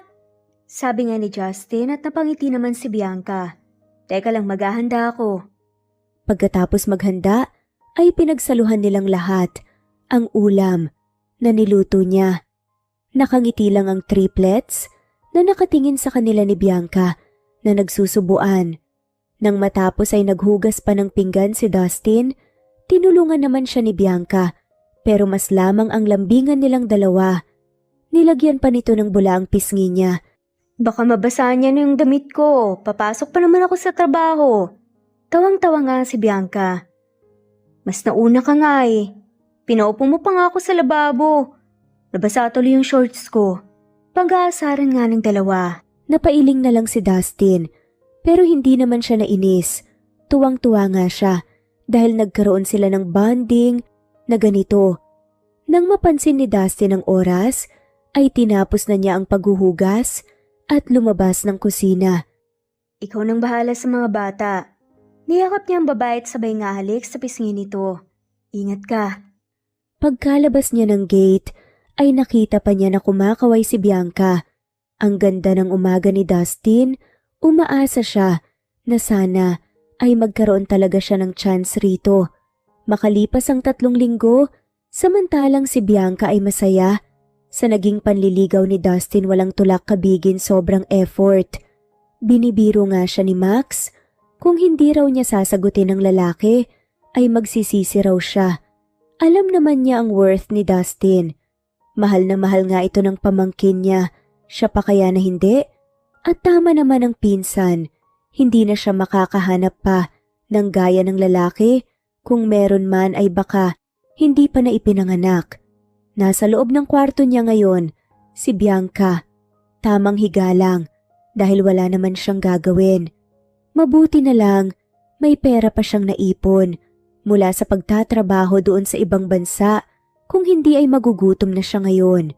Sabi nga ni Justin at napangiti naman si Bianca. Teka lang, maghahanda ako. Pagkatapos maghanda, ay pinagsaluhan nilang lahat ang ulam na niluto niya. Nakangiti lang ang triplets na nakatingin sa kanila ni Bianca na nagsusubuan. Nang matapos ay naghugas pa ng pinggan si Dustin, tinulungan naman siya ni Bianca pero mas lamang ang lambingan nilang dalawa. Nilagyan pa nito ng bula ang pisngi niya. Baka mabasaan niya na yung damit ko, papasok pa naman ako sa trabaho. Tawang-tawa nga si Bianca. Mas nauna ka nga eh. Pinaupo mo pa nga ako sa lababo. Nabasa tuloy yung shorts ko. Pag-aasaran nga ng dalawa. Napailing na lang si Dustin. Pero hindi naman siya nainis. Tuwang-tuwa nga siya dahil nagkaroon sila ng bonding na ganito. Nang mapansin ni Dustin ang oras, ay tinapos na niya ang paghuhugas at lumabas ng kusina. Ikaw nang bahala sa mga bata. Niyakap niya ang babae at sabay nga halik sa pisngi nito. Ingat ka. Pagkalabas niya ng gate, ay nakita pa niya na kumakaway si Bianca. Ang ganda ng umaga ni Dustin, umaasa siya na sana ay magkaroon talaga siya ng chance rito. Makalipas ang 3 linggo, samantalang si Bianca ay masaya. Sa naging panliligaw ni Dustin walang tulak kabigin sobrang effort. Binibiro nga siya ni Max. Kung hindi raw niya sasagutin ng lalaki, ay magsisisi raw siya. Alam naman niya ang worth ni Dustin. Mahal na mahal nga ito ng pamangkin niya. Siya pa kaya na hindi? At tama naman ang pinsan. Hindi na siya makakahanap pa ng gaya ng lalaki. Kung meron man ay baka hindi pa na ipinanganak. Nasa loob ng kwarto niya ngayon, si Bianca. Tamang higa lang dahil wala naman siyang gagawin. Mabuti na lang, may pera pa siyang naipon mula sa pagtatrabaho doon sa ibang bansa, kung hindi ay magugutom na siya ngayon.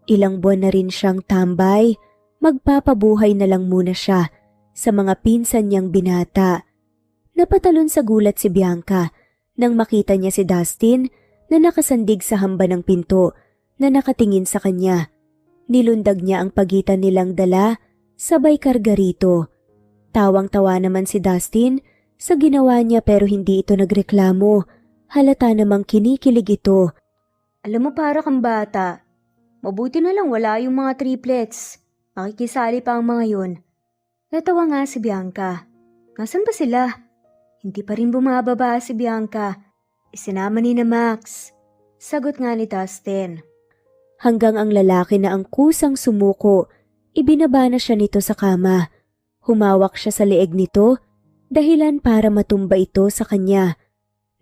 Ilang buwan na rin siyang tambay, magpapabuhay na lang muna siya sa mga pinsan niyang binata. Napatalon sa gulat si Bianca nang makita niya si Dustin na nakasandig sa hamba ng pinto na nakatingin sa kanya. Nilundag niya ang pagitan nilang dala, sabay karga rito. Tawang-tawa naman si Dustin sa ginawa niya pero hindi ito nagreklamo. Halata namang kinikilig ito. Alam mo para kang bata. Mabuti na lang wala yung mga triplets. Makikisali pa ang mga yun. Natawa nga si Bianca. Nasaan ba sila? Hindi pa rin bumababa si Bianca. Isinama ni na Max. Sagot nga ni Dustin. Hanggang ang lalaki na ang kusang sumuko, ibinaba na siya nito sa kama. Humawak siya sa leeg nito, dahilan para matumba ito sa kanya.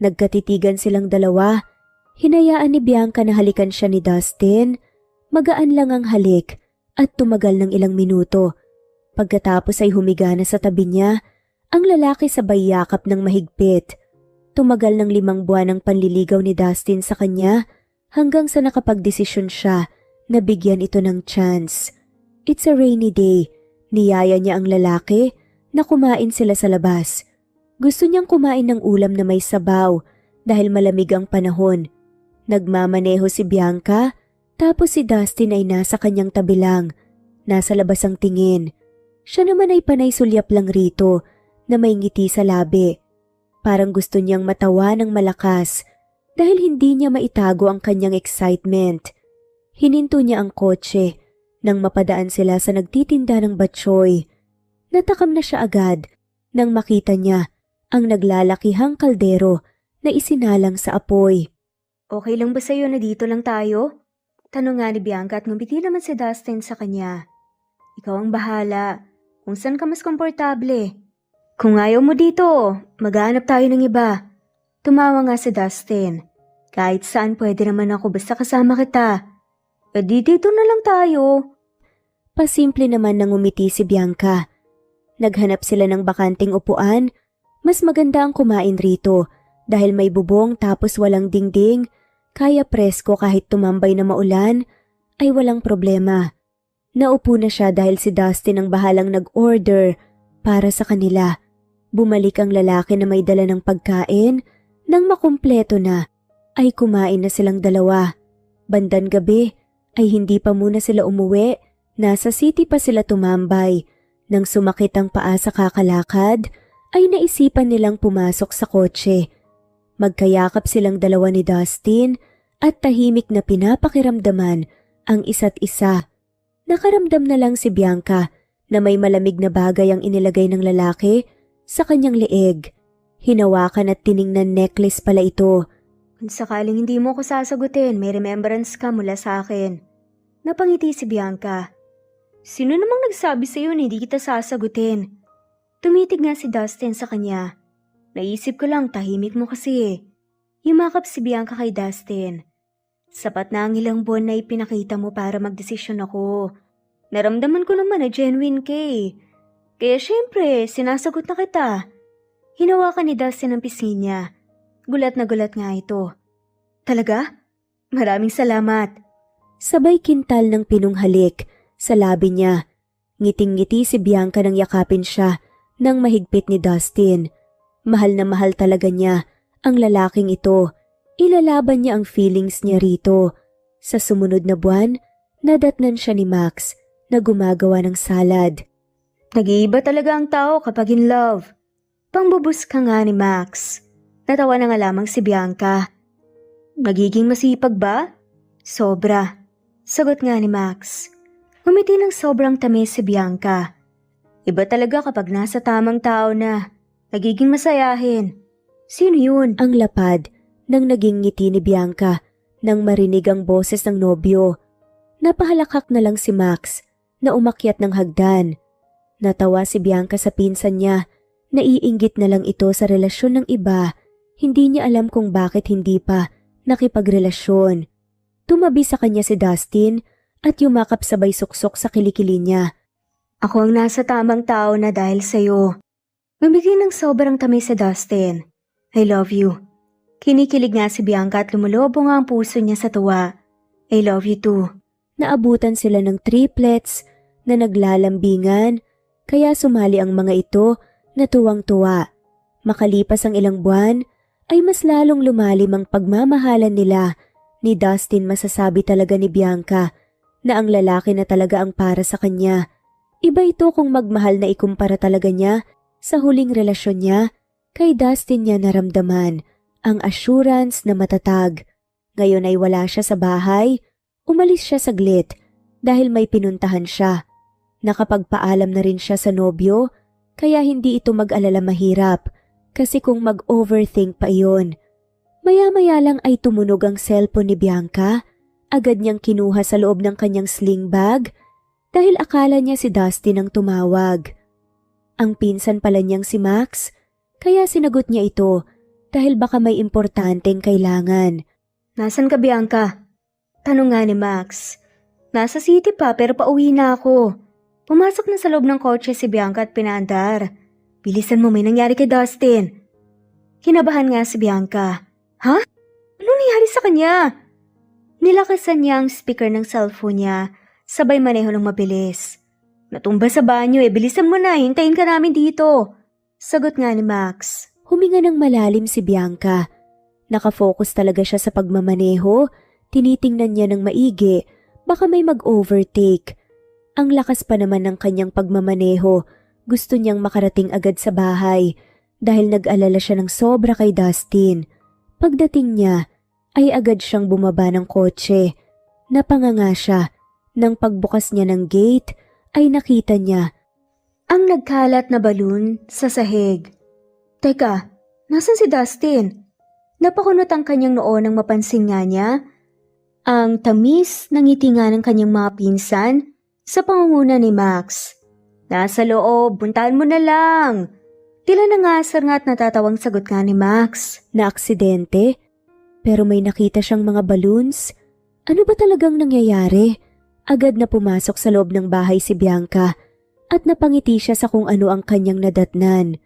Nagkatitigan silang dalawa. Hinayaan ni Bianca na halikan siya ni Dustin. Magaan lang ang halik at tumagal ng ilang minuto. Pagkatapos ay humiga na sa tabi niya, ang lalaki sabay yakap ng mahigpit. Tumagal ng 5 buwan ang panliligaw ni Dustin sa kanya hanggang sa nakapagdesisyon siya na bigyan ito ng chance. It's a rainy day. Niyaya niya ang lalaki na kumain sila sa labas. Gusto niyang kumain ng ulam na may sabaw dahil malamig ang panahon. Nagmamaneho si Bianca, tapos si Dustin ay nasa kanyang tabi lang. Nasa labas ang tingin. Siya naman ay panay sulyap lang rito na may ngiti sa labi. Parang gusto niyang matawa ng malakas dahil hindi niya maitago ang kanyang excitement. Hininto niya ang kotse nang mapadaan sila sa nagtitinda ng batsoy. Natakam na siya agad nang makita niya ang naglalakihang kaldero na isinalang sa apoy. Okay lang ba sa'yo na dito lang tayo? Tanong nga ni Bianca at ngumiti naman si Dustin sa kanya. Ikaw ang bahala kung saan ka mas komportable. Kung ayaw mo dito, maghanap tayo ng iba. Tumawa nga si Dustin. Kahit saan pwede naman ako basta kasama kita. Dito na lang tayo. Pasimple naman nang umiti si Bianca. Naghanap sila ng bakanting upuan. Mas maganda ang kumain rito dahil may bubong tapos walang dingding. Kaya presko kahit tumambay na maulan ay walang problema. Naupo na siya dahil si Dustin ang bahalang nag-order para sa kanila. Bumalik ang lalaki na may dala ng pagkain. Nang makumpleto na, ay kumain na silang dalawa. Bandang gabi ay hindi pa muna sila umuwi. Nasa city pa sila tumambay. Nang sumakit ang paa sa kakalakad, ay naisipan nilang pumasok sa kotse. Magkayakap silang dalawa ni Dustin at tahimik na pinapakiramdaman ang isa't isa. Nakaramdam na lang si Bianca na may malamig na bagay ang inilagay ng lalaki sa kanyang leeg. Hinawakan at tiningnan necklace pala ito. Kung sakaling hindi mo ko sasagutin, may remembrance ka mula sa akin. Napangiti si Bianca. Sino namang nagsabi sa'yo na hindi kita sasagutin? Tumitig nga si Dustin sa kanya. Naisip ko lang, tahimik mo kasi eh. Yumakap si Bianca kay Dustin. Sapat na ang ilang buwan na ipinakita mo para magdesisyon ako. Naramdaman ko naman na genuine ka eh. Kaya syempre, sinasagot na kita. Hinawakan ni Dustin ang pisngi niya. Gulat na gulat nga ito. Talaga? Maraming salamat. Sabay kintal ng pinunghalik sa labi niya. Ngiting-ngiti si Bianca nang yakapin siya nang mahigpit ni Dustin. Mahal na mahal talaga niya ang lalaking ito. Ilalaban niya ang feelings niya rito. Sa sumunod na buwan, nadatnan siya ni Max na gumagawa ng salad. Nag-iiba talaga ang tao kapag in love. Pangbubus ka nga ni Max. Natawa na nga lamang si Bianca. Magiging masipag ba? Sobra. Sagot nga ni Max. Ngumiti ng sobrang tamis si Bianca. Iba talaga kapag nasa tamang tao na. Nagiging masayahin. Sino yun? Ang lapad nang naging ngiti ni Bianca nang marinig ang boses ng nobyo. Napahalakak na lang si Max na umakyat ng hagdan. Natawa si Bianca sa pinsan niya. Naiinggit na lang ito sa relasyon ng iba. Hindi niya alam kung bakit hindi pa nakipagrelasyon. Tumabi sa kanya si Dustin at yumakap sabay suksok sa kilikili niya. Ako ang nasa tamang tao na dahil sa'yo. Mamigay ng sobrang tamis si Dustin. I love you. Kinikilig nga si Bianca at lumulobong ang puso niya sa tuwa. I love you too. Naabutan sila ng triplets na naglalambingan, kaya sumali ang mga ito na tuwang-tuwa. Makalipas ang ilang buwan, ay mas lalong lumalim ang pagmamahalan nila. Ni Dustin masasabi talaga ni Bianca na ang lalaki na talaga ang para sa kanya. Iba ito kung magmahal na ikumpara talaga niya sa huling relasyon niya. Kay Dustin niya naramdaman ang assurance na matatag. Ngayon ay wala siya sa bahay. Umalis siya saglit dahil may pinuntahan siya. Nakapagpaalam na rin siya sa nobyo kaya hindi ito mag-alala mahirap kasi kung mag-overthink pa iyon. Maya-maya lang ay tumunog ang cellphone ni Bianca. Agad niyang kinuha sa loob ng kanyang sling bag dahil akala niya si Dustin ang tumawag. Ang pinsan pala niyang si Max, kaya sinagot niya ito dahil baka may importanteng kailangan. Nasaan ka, Bianca? Tanong nga ni Max. Nasa city pa pero pauwi na ako. Pumasok na sa loob ng kotse si Bianca at pinaandar. Bilisan mo, may nangyari kay Dustin. Kinabahan nga si Bianca. Ha? Ano nangyari sa kanya? Nilakasan niya ang speaker ng cellphone niya, sabay maneho ng mabilis. Natumba sa banyo bilisan mo na, hintayin ka namin dito. Sagot nga ni Max. Huminga ng malalim si Bianca. Nakafocus talaga siya sa pagmamaneho, tinitingnan niya ng maigi, baka may mag-overtake. Ang lakas pa naman ng kanyang pagmamaneho, gusto niyang makarating agad sa bahay dahil nag-alala siya ng sobra kay Dustin. Pagdating niya, ay agad siyang bumaba ng kotse. Napanganga siya. Nang pagbukas niya ng gate, ay nakita niya ang nagkalat na balon sa sahig. Teka, nasan si Dustin? Napakunot ang kanyang noo nang mapansin nga niya ang tamis ng ngiti nga ng kanyang mga pinsan sa pangunguna ni Max. Nasa loob, puntahan mo na lang. Tila nangasar nga at natatawang sagot nga ni Max. Na aksidente? Pero may nakita siyang mga balloons. Ano ba talagang nangyayari? Agad na pumasok sa loob ng bahay si Bianca at napangiti siya sa kung ano ang kanyang nadatnan.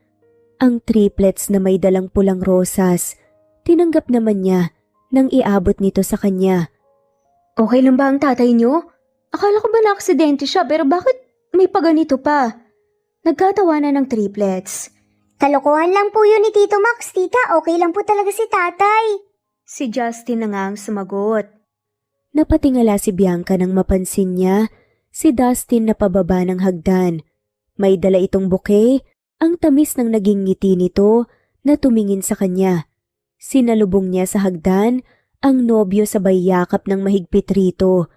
Ang triplets na may dalang pulang rosas. Tinanggap naman niya nang iabot nito sa kanya. Okay lang ba ang tatay niyo? Akala ko ba na aksidente siya pero bakit may paganito pa? Nagkatawanan ng triplets. Kalokohan lang po yun ni Tito Max, tita. Okay lang po talaga si tatay. Si Justin na nga ang sumagot. Napatingala si Bianca nang mapansin niya si Dustin na pababa ng hagdan. May dala itong bouquet, ang tamis ng naging ngiti nito na tumingin sa kanya. Sinalubong niya sa hagdan ang nobyo sabay yakap ng mahigpit rito.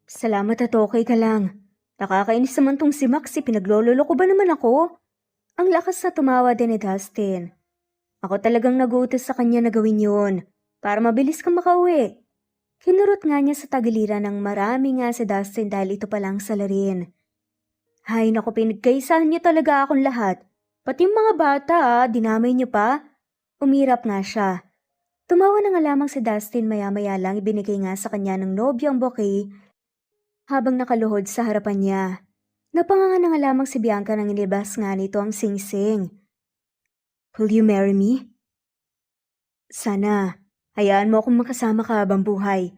Salamat at okay ka lang. Nakakainis naman tong si Max, pinaglololo ko ba naman ako? Ang lakas na tumawa din ni Dustin. Ako talagang nag-uutos sa kanya na gawin yun para mabilis kang makauwi. Kinurot nga niya sa tagiliran ng marami nga si Dustin dahil ito palang salarin. Hay naku, pinagkaisahan niyo talaga akong lahat. Pati yung mga bata dinamay niyo pa. Umirap nga siya. Tumawa na nga lamang si Dustin maya-maya lang ibinigay nga sa kanya ng nobyo ang bouquet habang nakaluhod sa harapan niya. Napanganga na nga lamang si Bianca nang inilabas nga nito ang singsing. Will you marry me? Sana. Hayaan mo akong makasama ka habang buhay.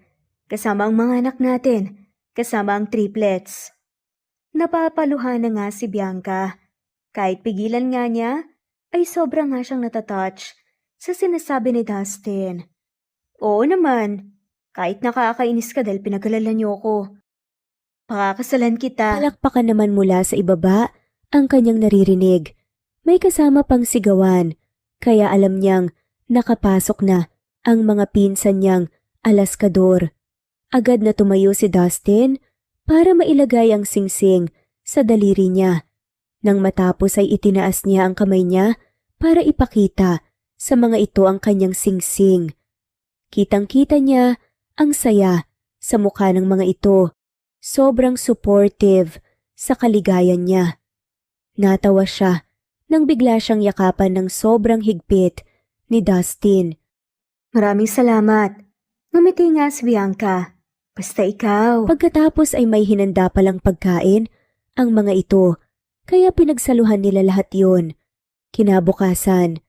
Kasama ang mga anak natin. Kasama ang triplets. Napapaluhan na nga si Bianca. Kahit pigilan nga niya, ay sobrang nga siyang natatouch sa sinasabi ni Dustin. Oo naman. Kahit nakakainis ka dahil pinag-alala niyo ako. Pakakasalan kita. Palakpakan naman mula sa ibaba ang kanyang naririnig. May kasama pang sigawan, kaya alam niyang nakapasok na ang mga pinsan niyang alaskador. Agad na tumayo si Dustin para mailagay ang singsing sa daliri niya. Nang matapos ay itinaas niya ang kamay niya para ipakita sa mga ito ang kanyang singsing. Kitang-kita niya ang saya sa mukha ng mga ito. Sobrang supportive sa kaligayan niya. Natawa siya nang bigla siyang yakapan ng sobrang higpit ni Dustin. Maraming salamat. Ngumiti nga si Bianca. Basta ikaw. Pagkatapos ay may hinanda palang pagkain ang mga ito, kaya pinagsaluhan nila lahat yon. Kinabukasan,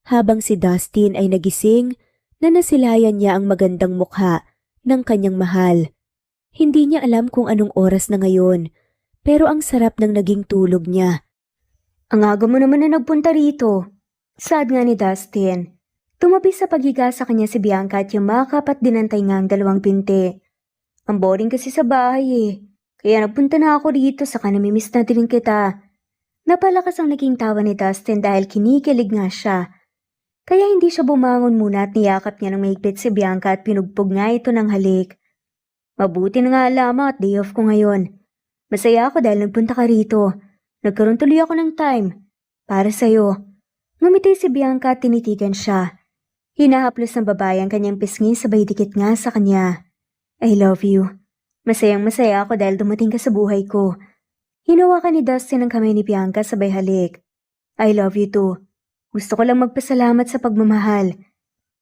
habang si Dustin ay nagising, na nasilayan niya ang magandang mukha ng kanyang mahal. Hindi niya alam kung anong oras na ngayon, pero ang sarap ng naging tulog niya. Ang aga mo naman na nagpunta rito. Sad nga ni Dustin. Tumabi sa paghiga sa kanya si Bianca at yumakap at dinantay nga ang dalawang binti. Ang boring kasi sa bahay kaya nagpunta na ako rito saka namimiss na din kita. Napalakas ang naging tawa ni Dustin dahil kinikilig nga siya. Kaya hindi siya bumangon muna at niyakap niya ng mahigpit si Bianca at pinugpog nga ito ng halik. Mabuti na nga lamang at day off ko ngayon. Masaya ako dahil nagpunta ka rito. Nagkaroon tuloy ako ng time. Para sa'yo. Ngumiti si Bianca at tinitigan siya. Hinahaplos ng babae ang kanyang pisngi sabay dikit nga sa kanya. I love you. Masayang masaya ako dahil dumating ka sa buhay ko. Hinawakan ni Dustin ang kamay ni Bianca sabay halik. I love you too. Gusto ko lang magpasalamat sa pagmamahal.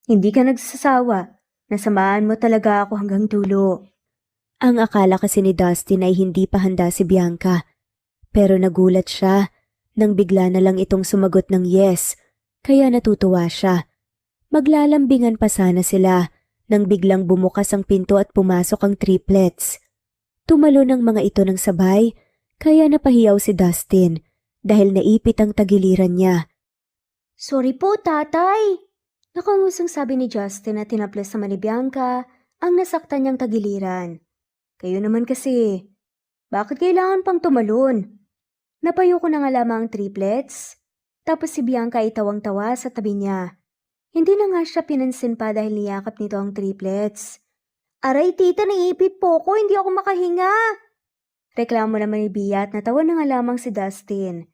Hindi ka nagsasawa. Nasamahan mo talaga ako hanggang dulo. Ang akala kasi ni Dustin ay hindi pa handa si Bianca. Pero nagulat siya nang bigla na lang itong sumagot ng yes, kaya natutuwa siya. Maglalambingan pa sana sila nang biglang bumukas ang pinto at pumasok ang triplets. Tumalo ng mga ito ng sabay, kaya napahiyaw si Dustin dahil naipit ang tagiliran niya. Sorry po, tatay! Nakangusang sabi ni Justin at tinaplas naman ni Bianca ang nasaktan niyang tagiliran. Kayo naman kasi, bakit kailangan pang tumalon? Napayo ko na nga lamang ang triplets. Tapos si Bianca ay tawang-tawa sa tabi niya. Hindi na nga siya pinansin pa dahil niyakap nito ang triplets. Aray tita, naiipit po ko, hindi ako makahinga. Reklamo naman ni Bia at natawa na nga lamang si Dustin.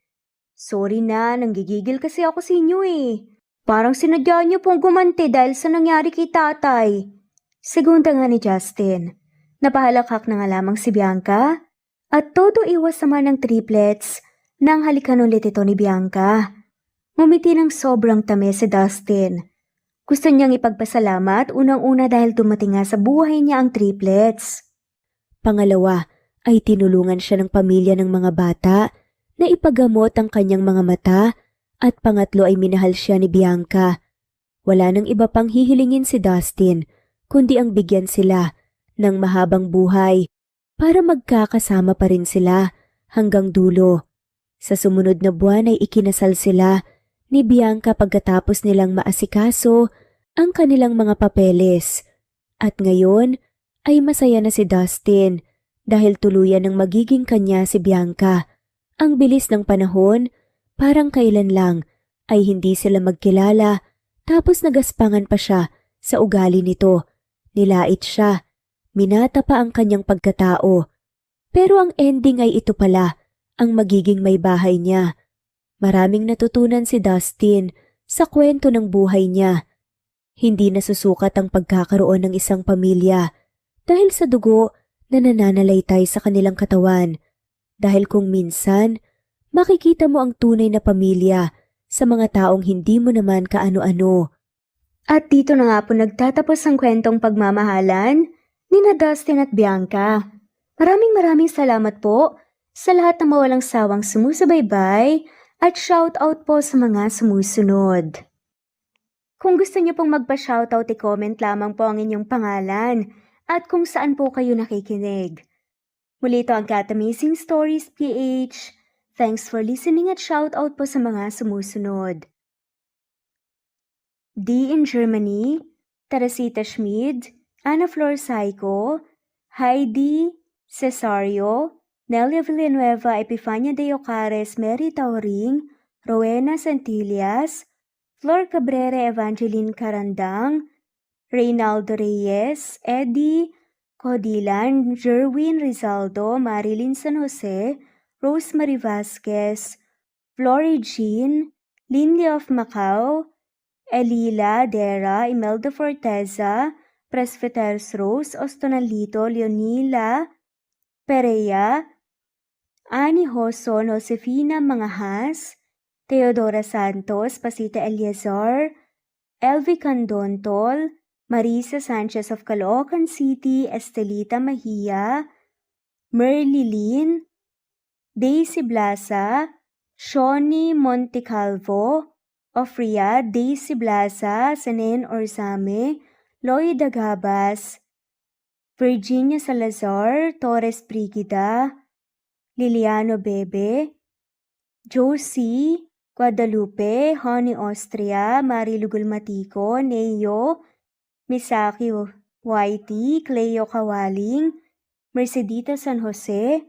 Sorry na, nanggigigil kasi ako sa inyo Parang sinadya niyo pong gumanti dahil sa nangyari kay tatay. Segunda nga ni Justin. Napahalakhak na nga lamang si Bianca at todo iwas naman ng triplets nang halikan ulit ito ni Bianca. Ngumiti ng sobrang tamis si Dustin. Gusto niyang ipagpasalamat unang-una dahil dumating nga sa buhay niya ang triplets. Pangalawa ay tinulungan siya ng pamilya ng mga bata na ipagamot ang kanyang mga mata at pangatlo ay minahal siya ni Bianca. Wala nang iba pang hihilingin si Dustin kundi ang bigyan sila ng mahabang buhay para magkakasama pa rin sila hanggang dulo. Sa sumunod na buwan ay ikinasal sila ni Bianca pagkatapos nilang maasikaso ang kanilang mga papeles. At ngayon ay masaya na si Dustin dahil tuluyan ng magiging kanya si Bianca. Ang bilis ng panahon, parang kailan lang ay hindi sila magkilala tapos nagaspangan pa siya sa ugali nito. Nilait siya, minata pa ang kanyang pagkatao. Pero ang ending ay ito pala ang magiging may bahay niya. Maraming natutunan si Dustin sa kwento ng buhay niya. Hindi nasusukat ang pagkakaroon ng isang pamilya dahil sa dugo na nananalaytay sa kanilang katawan. Dahil kung minsan, makikita mo ang tunay na pamilya sa mga taong hindi mo naman kaano-ano. At dito na nga po nagtatapos ang kwentong pagmamahalan ni na Dustin at Bianca. Maraming salamat po sa lahat na mawalang sawang sumusubaybay at shoutout po sa mga sumusunod. Kung gusto niyo pong magpa-shoutout, i-comment lamang po ang inyong pangalan at kung saan po kayo nakikinig. Muli ito ang Cat Amazing Stories PH. Thanks for listening at shoutout po sa mga sumusunod. D in Germany, Teresita Schmid, Ana Flor Saico, Heidi Cesario, Nelia Villanueva, Epifania de Ocares, Mary Tauring, Rowena Santillas, Flor Cabrera, Evangeline Carandang, Reynaldo Reyes, Eddie Codilan, Jerwin Rizaldo, Marilyn San Jose, Rosemary Vasquez, Flory Jean, Lindy of Macau, Elila Dera, Imelda Forteza, Presbyteros Rose, Ostonalito, Leonila Perea, Ani Hoson, Josefina Mangahas, Teodora Santos, Pasita Eliazar, Elvi Candontol, Marisa Sanchez of Caloocan City, Estelita Mahia, Merly Lynn, Daisy Blasa, Shoni Montecalvo of Riyadh, Daisy Blasa, Sanen Orzame, Lloyd Agabas, Virginia Salazar, Torres Brigida, Liliano Bebe, Josie Guadalupe, Honey Austria, Marilu Gulmatico, Neo, Misaki Whitey, Cleo Kawaling, Mercedita San Jose,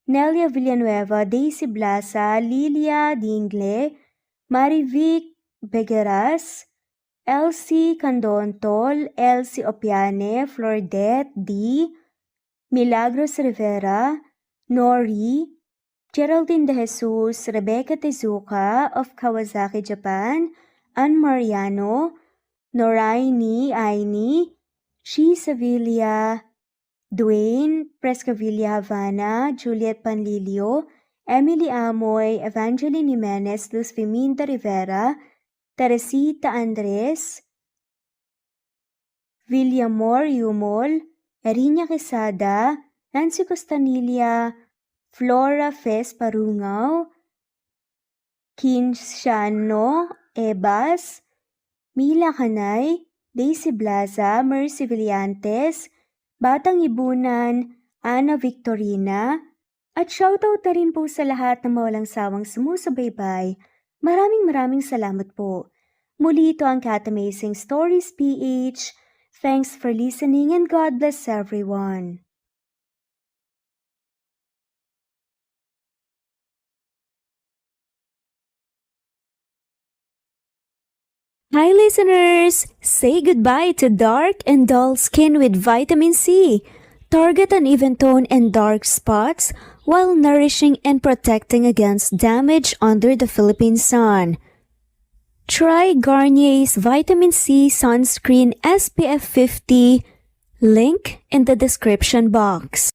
Nelia Villanueva, Daisy Blasa, Lilia Dingle, Marivic Begueras, Elsie Candontol, Elsie Opiane, Flordette D, Milagros Rivera, Nori, Geraldine De Jesus, Rebecca Tezuka of Kawasaki, Japan, Ann Mariano, Noraini Aini, Shi Sevilla, Dwayne Prescavilla Havana, Juliet Panlilio, Emily Amoy, Evangeline Jimenez, Luz Fiminda Rivera, Teresita Andres, Villamor Yumol, Erinia Quesada, Nancy Costanilla, Flora Fes Parungaw, Kinshano Ebas, Mila Kanay, Daisy Blaza, Mercy Villantes, Batang Ibunan, Ana Victorina, at shoutout na rin po sa lahat ng mawalang sawang sumusubaybay. Maraming salamat po. Muli ito ang Cat Amazing Stories PH. Thanks for listening and God bless everyone. Hi listeners! Say goodbye to dark and dull skin with vitamin C. Target an even tone and dark spots while nourishing and protecting against damage under the Philippine sun. Try Garnier's Vitamin C Sunscreen SPF 50, link in the description box.